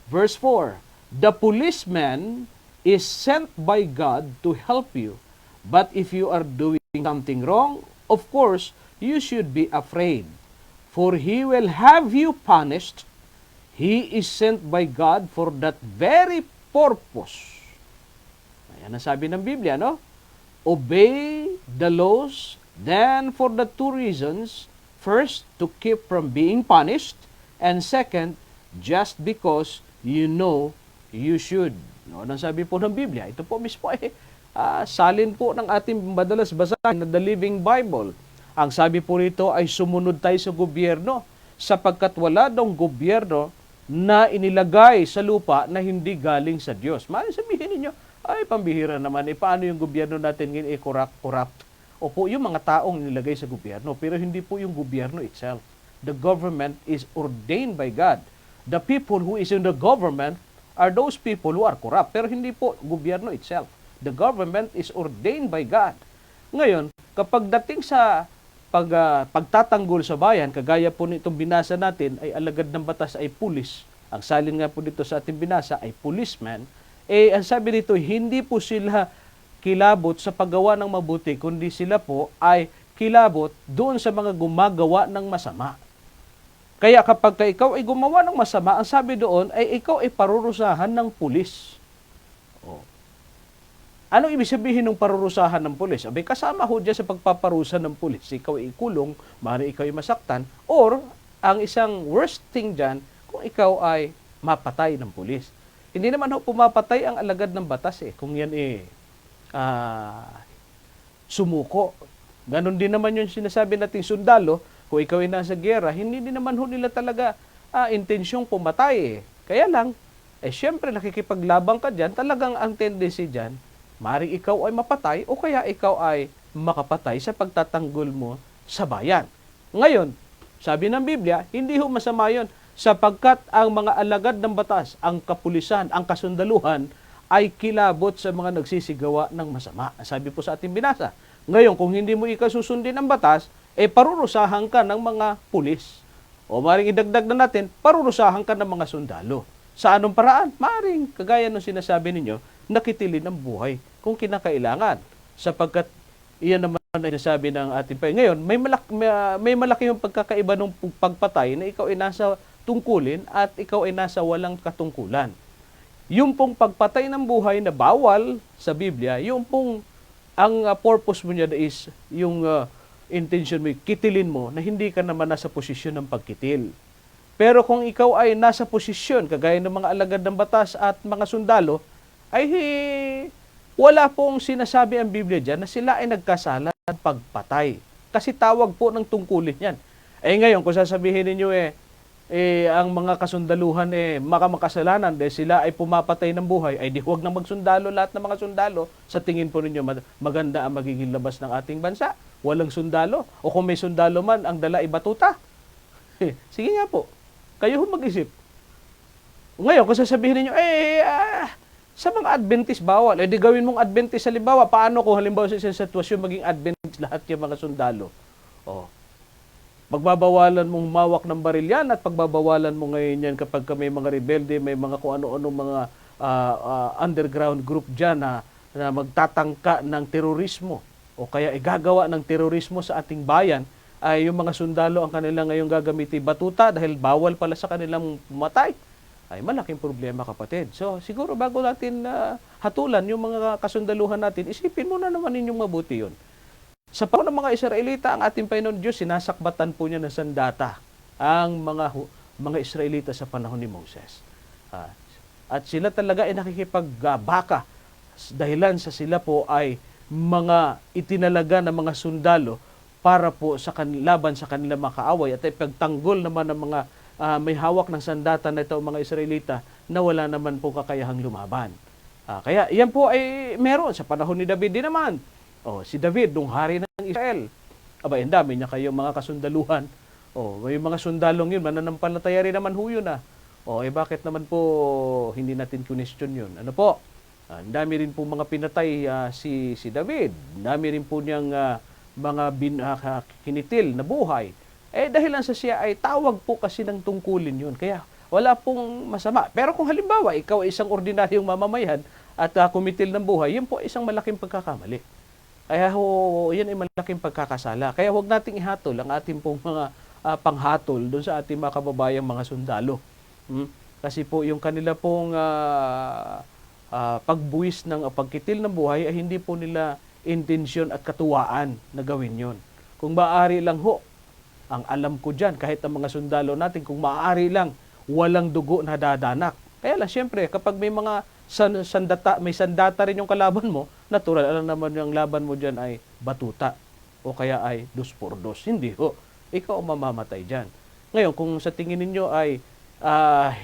Verse 4, "The policeman is sent by God to help you, but if you are doing something wrong, of course, you should be afraid. For he will have you punished. He is sent by God for that very purpose." Ayan ang sabi ng Biblia, Obey the laws, then for the two reasons. First, to keep from being punished. And second, just because you know you should. Ano sabi po ng Biblia? Ito po mismo ay salin po ng ating madalas basahin na The Living Bible. Ang sabi po rito ay sumunod tayo sa gobyerno sapagkat wala daw gobyerno na inilagay sa lupa na hindi galing sa Diyos. Maaaring sabihin ninyo, ay pambihira naman, paano yung gobyerno natin ngayon corrupt? Opo, yung mga taong nilagay sa gobyerno, pero hindi po yung gobyerno itself. The government is ordained by God. The people who is in the government are those people who are corrupt, pero hindi po gobyerno itself. The government is ordained by God. Ngayon, kapag dating sa pagtatanggol sa bayan, kagaya po nitong binasa natin, ay alagad ng batas ay pulis. Ang salin nga po dito sa ating binasa ay policeman. Ang sabi dito, hindi po sila kilabot sa paggawa ng mabuti, kundi sila po ay kilabot doon sa mga gumagawa ng masama. Kaya kapag ikaw ay gumawa ng masama, ang sabi doon ay ikaw ay parurusahan ng pulis. Ano ibig sabihin ng parurusahan ng pulis? Kasama ho dyan sa pagpaparusa ng pulis. Ikaw ay ikulong, maaari ikaw ay masaktan, or ang isang worst thing dyan, kung ikaw ay mapatay ng pulis. Hindi naman ho pumapatay ang alagad ng batas kung yan ah, sumuko. Ganon din naman yung sinasabi nating sundalo, kung ikaw ay nasa giyera, hindi din naman ho nila talaga intensyong pumatay Kaya lang, syempre nakikipaglabang ka dyan, talagang ang tendency dyan, maring ikaw ay mapatay o kaya ikaw ay makapatay sa pagtatanggol mo sa bayan. Ngayon, sabi ng Biblia, hindi ho masama yun sapagkat ang mga alagad ng batas, ang kapulisan, ang kasundaluhan, ay kilabot sa mga nagsisigawa ng masama. Sabi po sa ating binasa. Ngayon, kung hindi mo ikasusundin ang batas, parurusahan ka ng mga pulis. O maring idagdag na natin, parurusahan ka ng mga sundalo. Sa anong paraan? Maring, kagaya ng sinasabi ninyo, nakitilin ang buhay kung kinakailangan. Sapagkat iyan naman ang sinasabi ng ating pay. Ngayon, may malaki yung pagkakaiba ng pagpatay na ikaw ay nasa tungkulin at ikaw ay nasa walang katungkulan. Yung pong pagpatay ng buhay na bawal sa Biblia, yung pong ang purpose mo niya is yung intention mo, kitilin mo na hindi ka naman nasa posisyon ng pagkitil. Pero kung ikaw ay nasa posisyon, kagaya ng mga alagad ng batas at mga sundalo, ay wala pong sinasabi ang Biblia dyan na sila ay nagkasala at pagpatay. Kasi tawag po ng tungkulin yan. Ngayon, kung sasabihin ninyo ang mga kasundaluhan makamakasalanan dahil sila ay pumapatay ng buhay, ay di huwag na magsundalo lahat ng mga sundalo. Sa tingin po ninyo, maganda ang magiging labas ng ating bansa. Walang sundalo. O kung may sundalo man, ang dala ay batuta. Sige nga po. Kayo mag-isip. Ngayon, kung sasabihin ninyo, sa mga Adventist bawal. Di gawin mong Adventist halimbawa. Paano kung halimbawa sa isang sitwasyon maging Adventist lahat yung mga sundalo? Pagbabawalan mong mawak ng baril yan at pagbabawalan mo ngayon yan kapag may mga rebelde, may mga kung ano-ano mga underground group dyan na magtatangka ng terorismo o kaya igagawa ng terorismo sa ating bayan, ay yung mga sundalo ang kanila ngayong gagamitin batuta dahil bawal pala sa kanilang pumatay, ay malaking problema, kapatid. So siguro bago natin hatulan yung mga kasundaluhan natin, isipin muna naman ninyong mabuti yun. Sa panahon ng mga Israelita, ang ating Panginoon Diyos, sinasakbatan po niya ng sandata ang mga Israelita sa panahon ni Moses. At sila talaga ay nakikipagbaka dahilan sa sila po ay mga itinalaga ng mga sundalo para po sa laban sa kanila makaaway at ipagtanggol naman ng mga may hawak ng sandata na ito mga Israelita na wala naman po kakayahang lumaban. Kaya yan po ay meron sa panahon ni David din naman. Si David, nung hari ng Israel, ang dami niya kayong mga kasundaluhan. May mga sundalong yun, mananampalataya rin naman ho yun. Bakit naman po hindi natin question yun? Ano po? Ang dami rin po mga pinatay si David. Ang dami rin po niyang mga kinitil na buhay. Dahilan sa siya ay tawag po kasi ng tungkulin yun. Kaya wala pong masama. Pero kung halimbawa, ikaw ay isang ordinaryong mamamayan at kumitil ng buhay, yun po isang malaking pagkakamali. Kaya yan ay malaking pagkakasala. Kaya huwag nating ihatol ang ating pong mga panghatol doon sa ating mga kababayang mga sundalo. Kasi po yung kanila pong pagbuwis ng pagkitil ng buhay ay hindi po nila intensyon at katuwaan na gawin yon. Kung maaari lang ho, ang alam ko dyan, kahit ang mga sundalo natin, kung maaari lang, walang dugo na dadanak. Kaya lang, syempre, kapag may mga may sandata rin yung kalaban mo, natural, alam naman yung laban mo dyan ay batuta o kaya ay 2x2. Hindi ho. Ikaw ang mamamatay dyan. Ngayon, kung sa tingin ninyo ay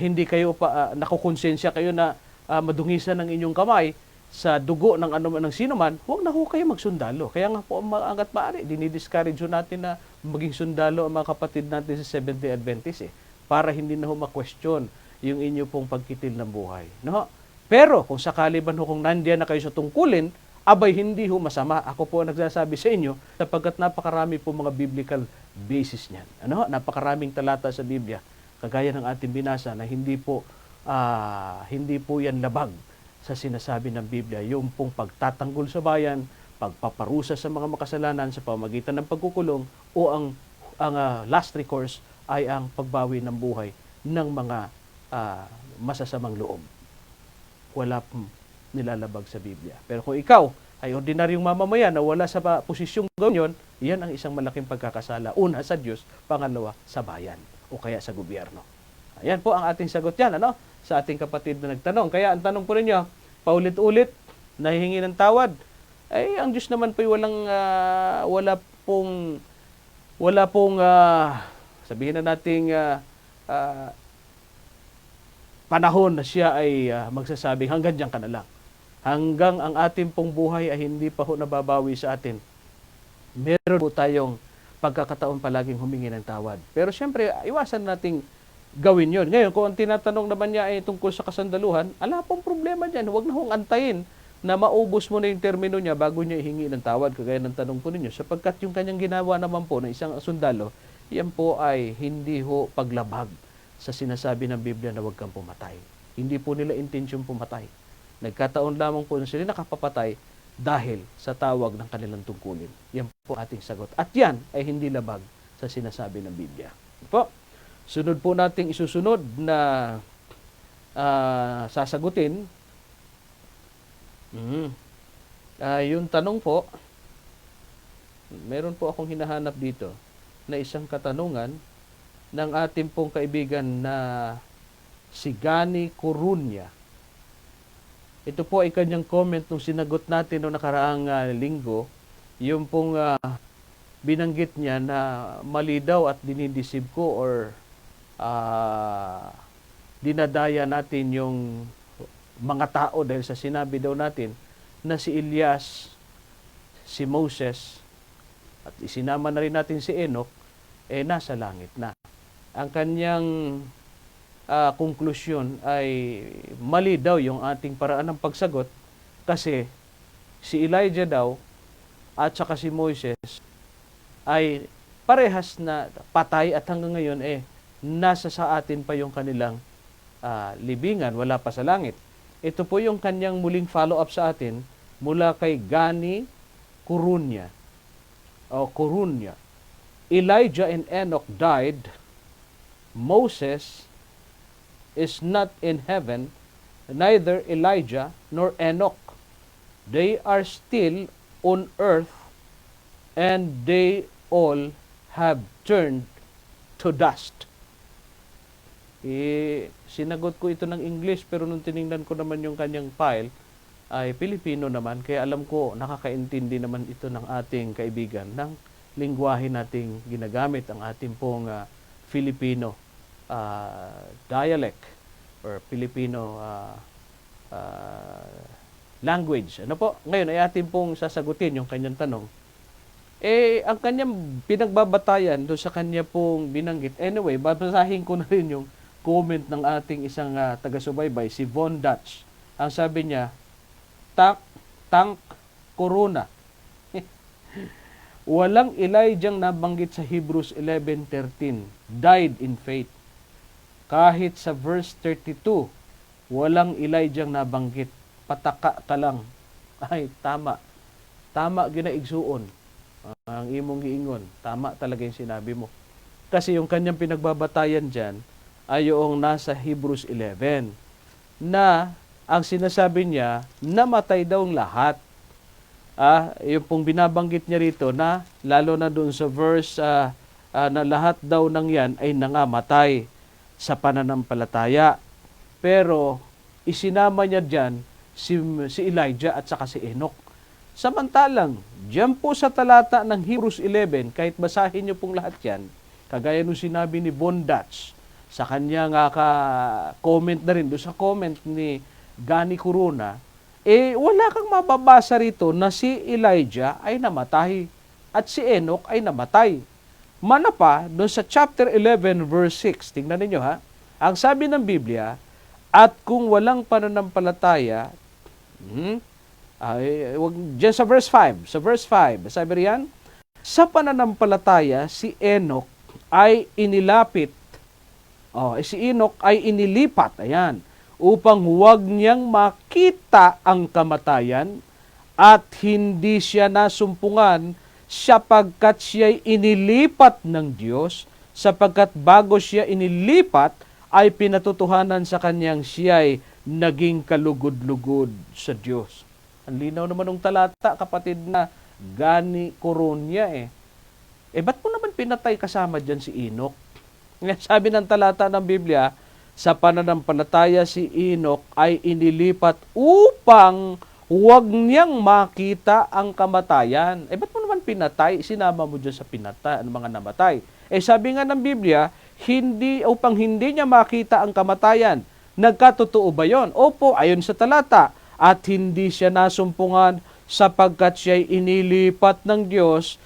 hindi kayo nakukonsensya kayo na madungisan ng inyong kamay sa dugo ng ng sino man, huwag na ho kayo magsundalo. Kaya nga po, hangga't maaari, dinidiscourage natin na maging sundalo ang mga kapatid natin sa Seventh-day Adventist para hindi na ho ma-question yung inyo pong pagkitil ng buhay. No? Pero kung sakali ba kung nandiyan na kayo sa tungkulin, abay hindi ho masama. Ako po ang nagsasabi sa inyo sapagkat napakarami po mga biblical basis niyan. Napakaraming talata sa Biblia, kagaya ng ating binasa na hindi po yan labag sa sinasabi ng Biblia. Yung pong pagtatanggol sa bayan, pagpaparusa sa mga makasalanan sa pamamagitan ng pagkukulong o ang last recourse ay ang pagbawi ng buhay ng mga masasamang loob. Wala pong nilalabag sa Biblia. Pero kung ikaw ay ordinaryong mamamayan na wala sa posisyong gawin yun, yan ang isang malaking pagkakasala. Una, sa Diyos. Pangalawa, sa bayan o kaya sa gobyerno. Ayan po ang ating sagot yan. sa ating kapatid na nagtanong. Kaya ang tanong po ninyo, paulit-ulit, nahihingi ng tawad. Ay, ang Diyos naman po wala pong sabihin na nating panahon na siya ay magsasabing hanggang diyan ka na lang. Hanggang ang ating pong buhay ay hindi pa ho nababawi sa atin. Meron po tayong pagkakataon palaging humingi ng tawad. Pero siyempre, iwasan nating gawin yon. Ngayon, kung ang tinatanong naman niya ay tungkol sa kasandaluhan, ala pong problema dyan. Huwag na hong antayin na maubos mo na yung termino niya bago niya ihingi ng tawad, kagaya ng tanong po ninyo. Sapagkat yung kanyang ginawa naman po ng isang sundalo, yan po ay hindi ho paglabag sa sinasabi ng Biblia na huwag kang pumatay. Hindi po nila intensyon pumatay. Nagkataon lamang po na sila nakapapatay dahil sa tawag ng kanilang tungkulin. Yan po ating sagot. At yan ay hindi labag sa sinasabi ng Biblia. Po, sunod po nating isusunod na sasagutin. Yung tanong po, meron po akong hinahanap dito na isang katanungan ng ating pong kaibigan na si Gani Corunya. Ito po ay kanyang comment nung sinagot natin noong nakaraang linggo. Yung pong binanggit niya na mali daw at dinidisib ko or dinadaya natin yung mga tao dahil sa sinabi daw natin na si Elias, si Moses, at isinama na rin natin si Enoch, nasa langit na. Ang kanyang konklusyon ay mali daw yung ating paraan ng pagsagot kasi si Elijah daw at saka si Moses ay parehas na patay at hanggang ngayon nasa sa atin pa yung kanilang libingan, wala pa sa langit. Ito po yung kanyang muling follow-up sa atin mula kay Gani Corunya. Elijah and Enoch died. Moses is not in heaven, neither Elijah nor Enoch. They are still on earth, and they all have turned to dust. Sinagot ko ito ng English, pero nung tiningnan ko naman yung kanyang file, ay Pilipino naman, kaya alam ko nakakaintindi naman ito ng ating kaibigan ng lingwahe nating ginagamit, ang ating pong Filipino dialect or Filipino language. Ano po? Ngayon ay atin pong sasagutin yung kanyang tanong. Ang kanyang pinagbabatayan doon sa kanya pong binanggit. Anyway, babasahin ko na rin yung comment ng ating isang taga-subaybay, si Von Dutch. Ang sabi niya, Tank Corona. Walang Elijah nabanggit sa Hebrews 11:13. Died in faith. Kahit sa verse 32, walang Elijah nabanggit. Pataka ka lang. Ay, tama. Tama ginaigsuon. Ang imong giingon. Tama talaga yung sinabi mo. Kasi yung kanyang pinagbabatayan dyan ay yung nasa Hebrews 11 na ang sinasabi niya, namatay daw ang lahat. Yung pong binabanggit niya rito na lalo na doon sa verse na lahat daw ng yan ay nangamatay sa pananampalataya. Pero isinama niya dyan si Elijah at saka si Enoch. Samantalang, dyan po sa talata ng Hebrews 11, kahit basahin niyo pong lahat yan, kagaya nung sinabi ni Von Dutch, sa kanya nga comment na rin, doon sa comment ni Gani Corona, wala kang mababasa rito na si Elijah ay namatay at si Enoch ay namatay. Mana pa, doon sa chapter 11 verse 6, tingnan ninyo ha, ang sabi ng Biblia, at kung walang pananampalataya, dyan sa verse 5, sabi riyan, sa pananampalataya, si Enoch ay inilapit, si Enoch ay inilipat, ayan, upang huwag niyang makita ang kamatayan at hindi siya nasumpungan sapagkat siya'y inilipat ng Diyos, sapagkat bago siya inilipat ay pinatutuhanan sa kanyang siya'y naging kalugod-lugod sa Diyos. Ang linaw naman ng talata, kapatid na Gani Corunya ba't mo naman pinatay kasama dyan si Enoch? Sabi ng talata ng Biblia, sa pananampalataya si Enoch ay inilipat upang huwag niyang makita ang kamatayan. Ba't mo naman pinatay? Sinama mo dyan sa pinatay, ang mga namatay. Sabi nga ng Biblia, upang hindi niya makita ang kamatayan. Nagkatotoo ba yon? Opo, ayon sa talata. At hindi siya nasumpungan sapagkat siya'y inilipat ng Diyos,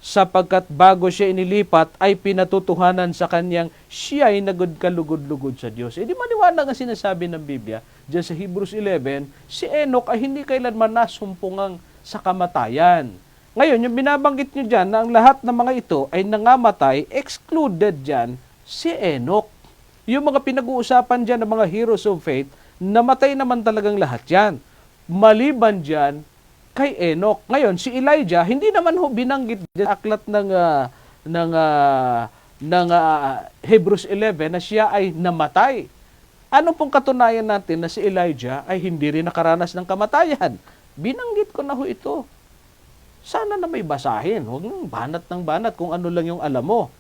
sapagkat bago siya inilipat ay pinatutuhanan sa kanyang siya'y nagkalugod-lugod sa Diyos. Di maniwala nga sinasabi ng Biblia, diyan sa Hebrews 11, si Enoch ay hindi kailanman nasumpungan sa kamatayan. Ngayon, yung binabanggit nyo dyan na ang lahat ng mga ito ay nangamatay, excluded dyan si Enoch. Yung mga pinag-uusapan dyan ng mga heroes of faith, namatay naman talagang lahat yan. Maliban dyan kay Enoch. Ngayon, si Elijah, hindi naman ho binanggit dyan sa aklat ng Hebrews 11 na siya ay namatay. Ano pong katunayan natin na si Elijah ay hindi rin nakaranas ng kamatayan? Binanggit ko na ho ito. Sana na may basahin. Huwag nang banat ng banat kung ano lang yung alam mo.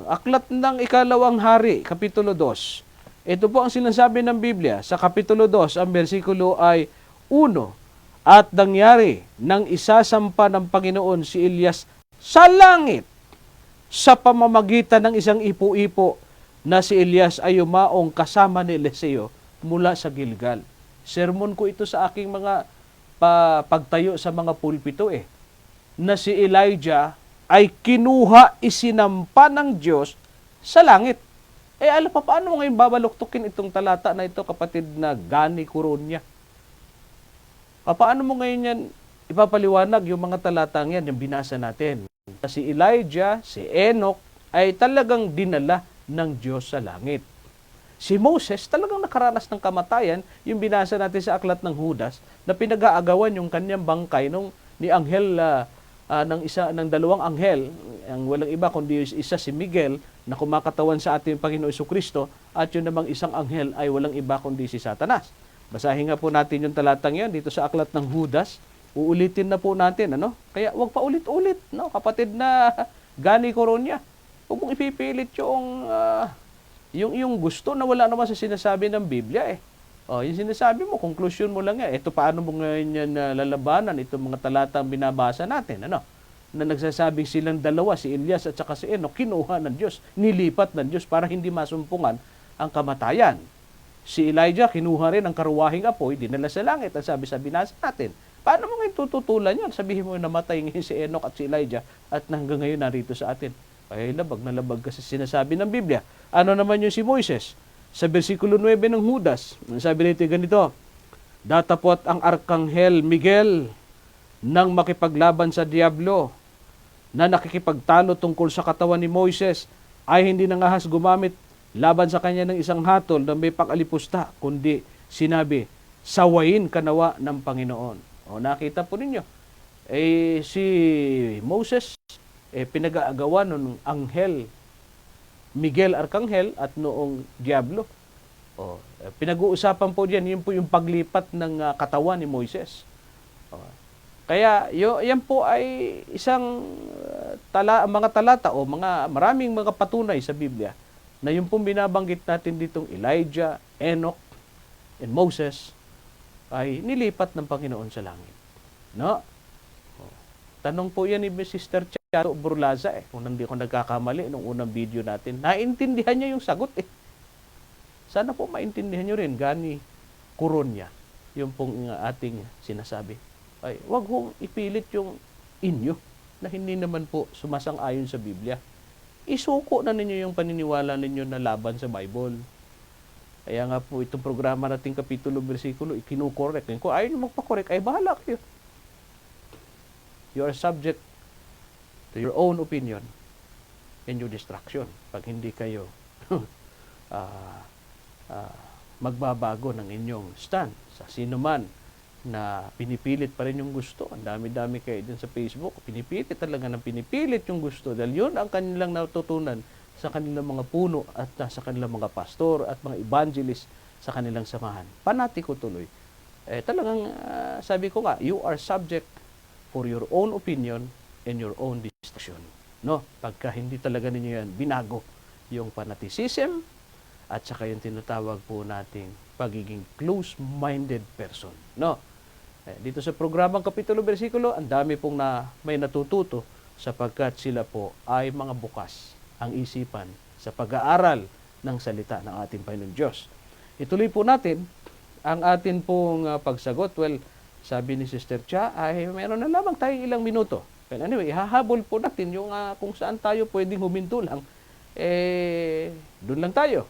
Aklat ng Ikalawang Hari, Kapitulo 2. Ito po ang sinasabi ng Biblia. Sa Kapitulo 2, ang bersikulo ay 1. At nangyari nang isasampa ng Panginoon si Elias sa langit sa pamamagitan ng isang ipo-ipo na si Elias ay yumaong kasama ni Eliseo mula sa Gilgal. Sermon ko ito sa aking mga pagtayo sa mga pulpito na si Elijah ay kinuha, isinampa ng Diyos sa langit. Alam pa, paano ngayon babaluktukin itong talata na ito, kapatid na Gani Kuronya? Paano mo ngayon yan ipapaliwanag yung mga talatang yan, yung binasa natin? Si Elijah, si Enoch, ay talagang dinala ng Diyos sa langit. Si Moses talagang nakaranas ng kamatayan, yung binasa natin sa aklat ng Judas, na pinag-aagawan yung kanyang bangkay ni anghel ng dalawang anghel, ang walang iba kundi isa si Miguel na kumakatawan sa ating Panginoon Jesucristo, at yun namang isang anghel ay walang iba kundi si Satanas. Basahin nga po natin yung talatang yan dito sa aklat ng Judas. Uulitin na po natin, Kaya wag pa ulit-ulit, kapatid na Gani Kuronya. Huwag mong ipipilit yung gusto na wala naman sa sinasabi ng Biblia yung sinasabi mo, conclusion mo lang yan. Ito paano mo ngayon yan lalabanan itong mga talatang binabasa natin, na nagsasabing silang dalawa, si Elias at saka si Enoch, kinuha ng Diyos, nilipat ng Diyos para hindi masumpungan ang kamatayan. Si Elijah, kinuha rin ang karuwahing apoy, dinala sa langit, ang sabi sa binasa natin. Paano mo ngayon tututulan yan? Sabihin mo namatay ngayon si Enoch at si Elijah at hanggang ngayon narito sa atin. Ay, labag na labag kasi sinasabi ng Biblia. Ano naman yung si Moises? Sa versikulo 9 ng Judas, sabi nito ganito, datapot ang Arkanghel Miguel nang makipaglaban sa Diablo na nakikipagtalo tungkol sa katawan ni Moises ay hindi nangahas gumamit laban sa kanya ng isang hatol na may pakalipusta, kundi sinabi, sawayin kanawa ng Panginoon. Nakita po ninyo, si Moses, pinag-aagawa ng anghel, Miguel Arkanghel at noong Diablo. Pinag-uusapan po diyan, yun po yung paglipat ng katawan ni Moises. Kaya yan po ay isang mga talata o maraming mga patunay sa Biblia na yung pong binabanggit natin ditong Elijah, Enoch, and Moses ay nilipat ng Panginoon sa langit. Tanong po yan ni Sister Chato Burlaza kung hindi ko nagkakamali nung unang video natin. Naintindihan niya yung sagot Sana po maintindihan niyo rin, Gani Kuronya, yung pong ating sinasabi. Wag hong ipilit yung inyo na hindi naman po sumasang-ayon sa Biblia. Isuko na ninyo yung paniniwala ninyo na laban sa Bible. Kaya nga po itong programa nating kapitulo, bersikulo, ikinukorek. Kung ayaw nyo magpakorek, ay bahala kayo. You are subject to your own opinion and your distraction. Pag hindi kayo magbabago ng inyong stand sa sino man na pinipilit pa rin yung gusto. Ang dami-dami kayo din sa Facebook. Pinipilit talaga ng pinipilit yung gusto dahil yun ang kanilang natutunan sa kanilang mga puno at sa kanilang mga pastor at mga evangelist sa kanilang samahan. Panatiko tuloy. Talagang sabi ko nga, you are subject for your own opinion and your own distraction. Pagka hindi talaga ninyo yan binago yung fanaticism at saka yung tinatawag po nating pagiging close-minded person. No? Dito sa programang Kapitulo Bersikulo, ang dami pong may natututo sapagkat sila po ay mga bukas ang isipan sa pag-aaral ng salita ng ating Panginoon Diyos. Ituloy po natin ang atin pong pagsagot. Well, sabi ni Sister Cha, ay meron na lamang tayong ilang minuto. Well, anyway, hahabol po natin yung kung saan tayo pwedeng huminto lang. Doon lang tayo.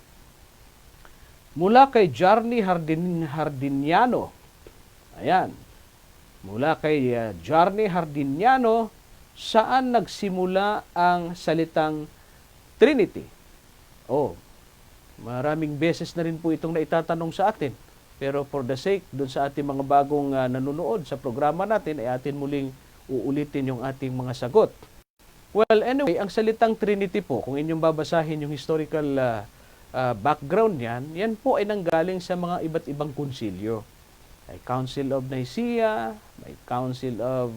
Mula kay Jarny Hardiniano. Ayan. Mula kay Jarny Hardiniano, saan nagsimula ang salitang Trinity? Maraming beses na rin po itong naitatanong sa atin. Pero for the sake, dun sa ating mga bagong nanonood sa programa natin, ay atin muling uulitin yung ating mga sagot. Well, anyway, ang salitang Trinity po, kung inyong babasahin yung historical background niyan, yan po ay nanggaling sa mga iba't ibang konsilyo. May Council of Nicaea, may Council of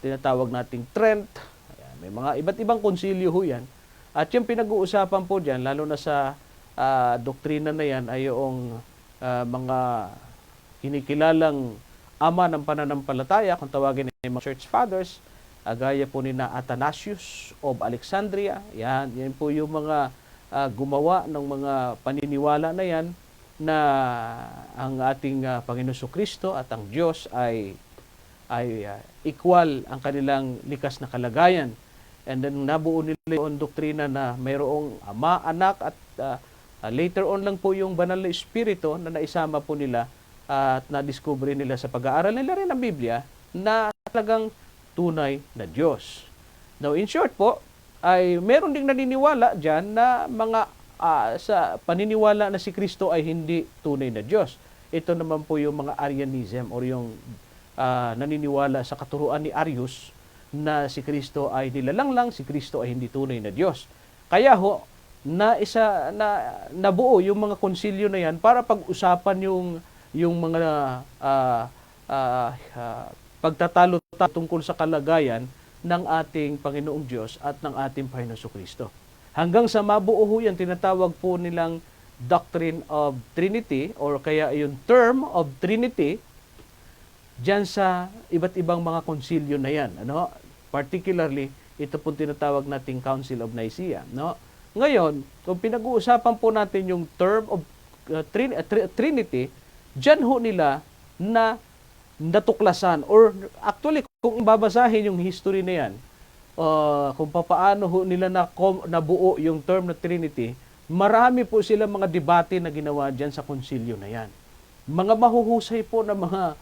tinatawag nating Trent. Ayan, may mga iba't ibang konsilyo ho yan. At yung pinag-uusapan po dyan, lalo na sa doktrina na yan, ay yung mga kinikilalang ama ng pananampalataya, kung tawagin ay mga church fathers, gaya po ni na Athanasius of Alexandria. Yan po yung mga gumawa ng mga paniniwala na yan na ang ating Panginoon Kristo at ang Diyos ay equal ang kanilang likas na kalagayan. And then nabuo nila yung doktrina na mayroong Ama, Anak at later on lang po yung banal na Espiritu na naisama po nila at na-discover nila sa pag-aaral nila rin ng Biblia na talagang tunay na Diyos. Now, in short po, ay meron ding naniniwala dyan na mga sa paniniwala na si Kristo ay hindi tunay na Diyos. Ito naman po yung mga Arianism or yung naniniwala sa katuruan ni Arius na si Kristo ay nilalang lang, si Kristo ay hindi tunay na Diyos. Kaya ho, nabuo yung mga konsilyo na yan para pag-usapan yung mga pagtatalo tungkol sa kalagayan ng ating Panginoong Diyos at ng ating Panginoong Kristo. Hanggang sa mabuo ho yan, tinatawag po nilang Doctrine of Trinity or kaya yung Term of Trinity dyan sa iba't ibang mga konsilyo na yan. Ano? Particularly, ito po tinatawag nating Council of Nicaea. No? Ngayon, kung pinag-uusapan po natin yung Term of Trinity, dyan ho nila na natuklasan or actually kung babasahin yung history na yan, kung paano ho nila nabuo yung term na Trinity, marami po sila mga debate na ginawa dyan sa konsilyo na yan. Mga mahuhusay po na mga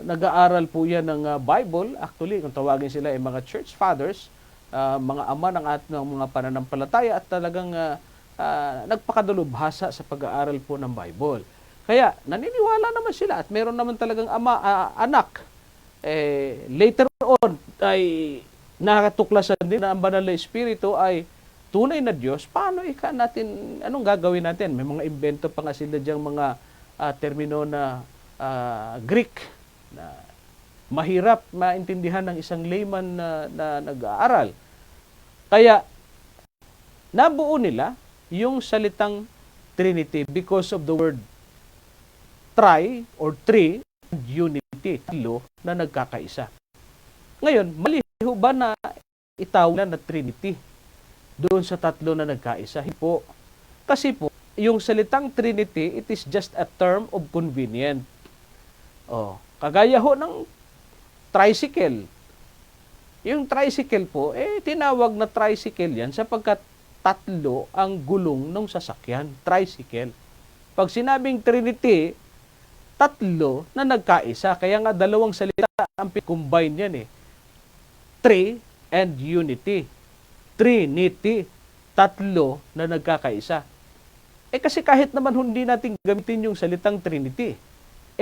nag-aaral po yan ng Bible. Actually, kung tawagin sila ay mga church fathers, mga ama ng mga pananampalataya at talagang nagpakadalubhasa sa pag-aaral po ng Bible. Kaya naniniwala naman sila at meron naman talagang anak. Later on ay nakatuklasan din na ang banal na Espiritu ay tunay na Diyos. Paano anong gagawin natin? May mga invento pa nga sila diyang mga termino na Greek na mahirap maintindihan ng isang layman na nag-aaral. Kaya nabuo nila yung salitang Trinity because of the word tri or three and unity, tatlo na nagkakaisa. Ngayon, mali ho ba na itawag na Trinity doon sa tatlo na nagkaisa? Hindi po. Kasi po, yung salitang Trinity, it is just a term of convenient. Kagaya ho ng tricycle. Yung tricycle po, tinawag na tricycle yan sapagkat tatlo ang gulong ng sasakyan, tricycle. Pag sinabing Trinity, tatlo na nagkaisa. Kaya nga dalawang salita ang combine yan Three and unity. Trinity. Tatlo na nagkakaisa. Kasi kahit naman hindi natin gamitin yung salitang Trinity,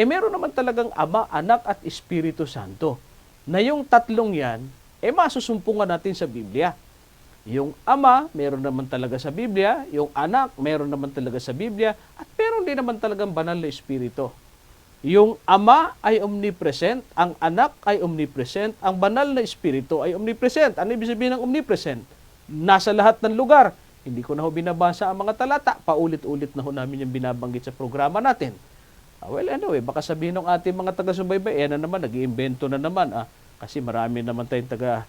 meron naman talagang Ama, Anak at Espiritu Santo. Na yung tatlong yan, masusumpungan natin sa Biblia. Yung Ama, meron naman talaga sa Biblia. Yung Anak, meron naman talaga sa Biblia. At meron din naman talagang banal na Espiritu. Yung Ama ay omnipresent, ang Anak ay omnipresent, ang banal na Espiritu ay omnipresent. Ano ibig sabihin ng omnipresent? nasa lahat ng lugar. Hindi ko na ho binabasa ang mga talata. Paulit-ulit na ho namin yung binabanggit sa programa natin. Well, anyway, baka sabihin ng ating mga taga-subaybay, na naman, nag-iimbento na naman. Kasi marami naman tayong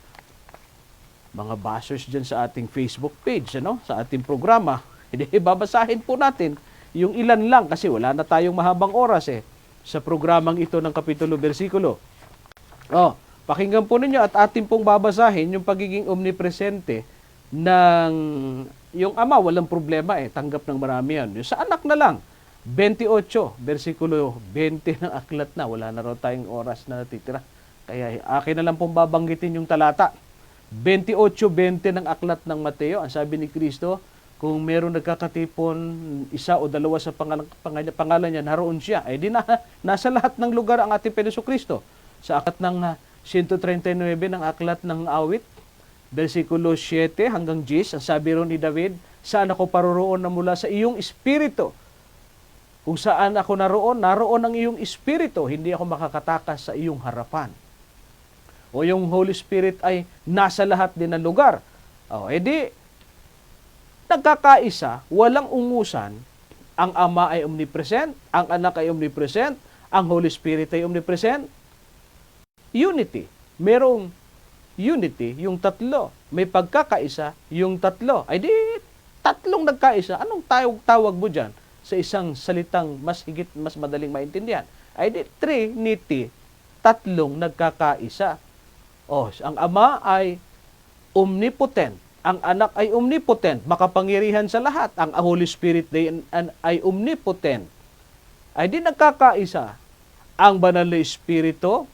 mga bashers dyan sa ating Facebook page, sa ating programa. Hindi, babasahin po natin yung ilan lang kasi wala na tayong mahabang oras sa programang ito ng Kapitulo Bersikulo. Pakinggan po ninyo at atin pong babasahin yung pagiging omnipresente ng yung ama, walang problema tanggap ng marami yan. Yung sa anak na lang, 28, versikulo 20 ng aklat na, wala na raw tayong oras na natitira. Kaya akin na lang pong babanggitin yung talata. 28:20 ng aklat ng Mateo, ang sabi ni Kristo, kung meron nagkakatipon, isa o dalawa sa pangalan niya, naroon siya. Nasa lahat ng lugar ang ating Panginoon Kristo. Sa aklat ng 139 ng aklat ng awit, versikulo 7 hanggang 10, ang sabi ron ni David, saan ako paroroon na mula sa iyong espiritu? Kung saan ako naroon ang iyong espiritu, hindi ako makakatakas sa iyong harapan. O yung Holy Spirit ay nasa lahat din ng lugar. Nagkakaisa, walang ungusan, ang Ama ay omnipresent, ang Anak ay omnipresent, ang Holy Spirit ay omnipresent. Unity. Merong unity, yung tatlo. May pagkakaisa, yung tatlo. Tatlong nagkaisa. Anong tawag mo dyan sa isang salitang mas madaling maintindihan? Trinity. Tatlong nagkakaisa. Ang Ama ay omnipotent. Ang Anak ay omnipotent, makapangyarihan sa lahat. Ang Holy Spirit ay omnipotent. Nagkakaisa. Ang Banal na Espiritu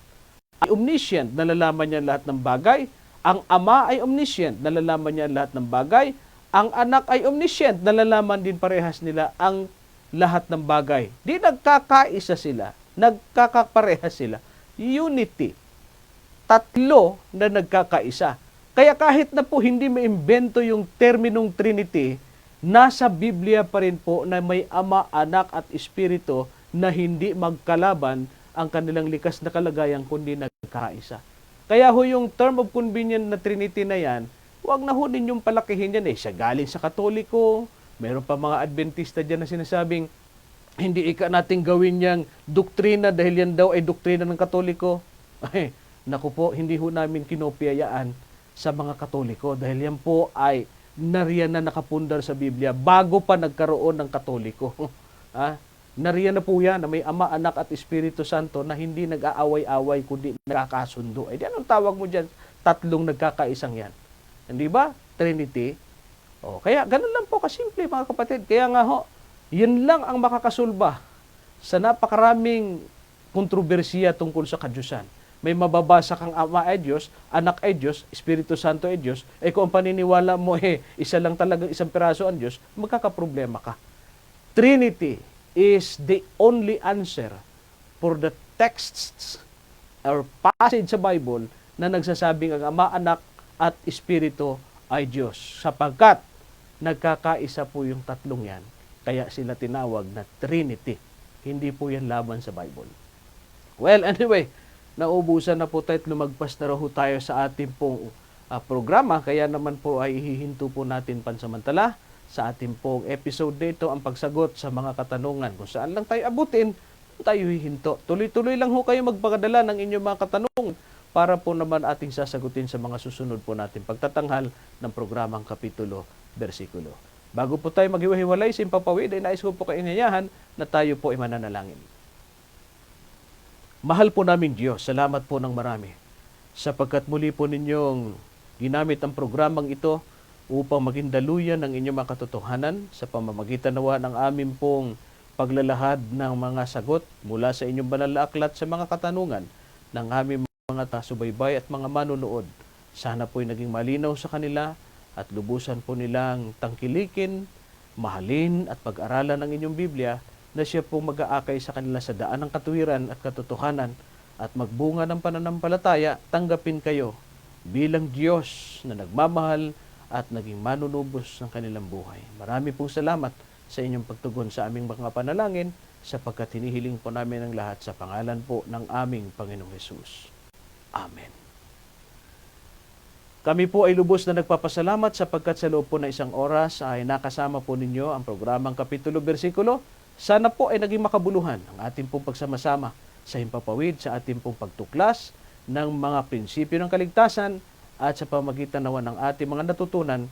ay omniscient, nalalaman niya lahat ng bagay. Ang Ama ay omniscient, nalalaman niya lahat ng bagay. Ang Anak ay omniscient, nalalaman din parehas nila ang lahat ng bagay. Di nagkakaisa sila, nagkakaparehas sila. Unity. Tatlo na nagkakaisa. Kaya kahit na po hindi maimbento yung terminong Trinity, nasa Biblia pa rin po na may Ama, Anak at Espiritu na hindi magkalaban ang kanilang likas na kalagayan kundi nagkakaisa. Kaya ho yung term of convenience na Trinity na yan, huwag na ho ninyong palakihin yan siya galing sa Katoliko. Meron pa mga Adventista dyan na sinasabing, hindi natin gawin yang doktrina dahil yan daw ay doktrina ng Katoliko. Naku po, hindi ho namin kinopiyayaan sa mga Katoliko dahil yan po ay nariyan na nakapundar sa Biblia bago pa nagkaroon ng Katoliko. Nariyan na po yan na may Ama, Anak at Espiritu Santo na hindi nag-aaway-away kundi nakakasundo. Anong tawag mo dyan? Tatlong nagkakaisang yan. Hindi ba? Trinity. Kaya ganun lang po kasimple mga kapatid. Kaya nga yun lang ang makakasulba sa napakaraming kontrobersiya tungkol sa kadyusan. May mababasa kang Ama ay Diyos, Anak ay Diyos, Espiritu Santo ay Diyos, kung ang paniniwala mo isa lang talagang isang piraso ang Diyos, magkakaproblema ka. Trinity is the only answer for the texts or passage sa Bible na nagsasabing ang Ama, Anak at Espiritu ay Diyos. Sapagkat nagkakaisa po yung tatlong yan, kaya sila tinawag na Trinity. Hindi po yan laban sa Bible. Well, anyway, naubusan na po tayo at lumagpas na raw tayo sa ating pong programa. Kaya naman po ay hihinto po natin pansamantala sa ating pong episode dito ang pagsagot sa mga katanungan. Kung saan lang tayo abutin, tayo hihinto. Tuloy-tuloy lang ho kayo magpagadala ng inyong mga katanungan para po naman ating sasagutin sa mga susunod po natin pagtatanghal ng programang Kapitulo, Bersikulo. Bago po tayo maghiwa-hiwalay sa impapawid, ay nais ko po kaingayahan na tayo po ay mananalangin. Mahal po namin Diyos, salamat po ng marami sapagkat muli po ninyong ginamit ang programang ito upang maging daluyan ng inyong mga katotohanan sa pamamagitan nawa ng aming pong paglalahad ng mga sagot mula sa inyong banal na aklat sa mga katanungan ng aming mga tasubaybay at mga manunood. Sana po'y naging malinaw sa kanila at lubusan po nilang tangkilikin, mahalin at pag-aralan ng inyong Biblia na siya pong mag-aakay sa kanila sa daan ng katuwiran at katotohanan at magbunga ng pananampalataya, tanggapin kayo bilang Diyos na nagmamahal at naging manunubos ng kanilang buhay. Marami pong salamat sa inyong pagtugon sa aming mga panalangin sapagkat hinihiling po namin ang lahat sa pangalan po ng aming Panginoong Hesus. Amen. Kami po ay lubos na nagpapasalamat sapagkat sa loob po na isang oras ay nakasama po ninyo ang programang Kapitulo Bersikulo. Sana po ay naging makabuluhan ang ating pong pagsama-sama sa himpapawid sa ating pong pagtuklas ng mga prinsipyo ng kaligtasan at sa pamagitan nawa ng ating mga natutunan,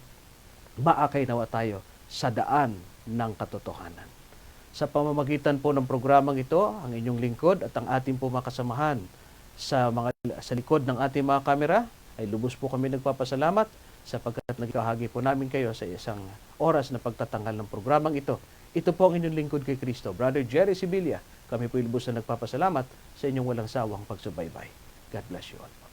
maakay nawa tayo sa daan ng katotohanan. Sa pamamagitan po ng programang ito, ang inyong lingkod at ang ating po makasamahan sa likod ng ating mga kamera, ay lubos po kami nagpapasalamat sapagkat nagkahagi po namin kayo sa isang oras na pagtatanggal ng programang ito. Ito po ang inyong lingkod kay Kristo, Brother Jerry Sibilia. Kami po lubos na nagpapasalamat sa inyong walang sawang pagsubaybay. God bless you all.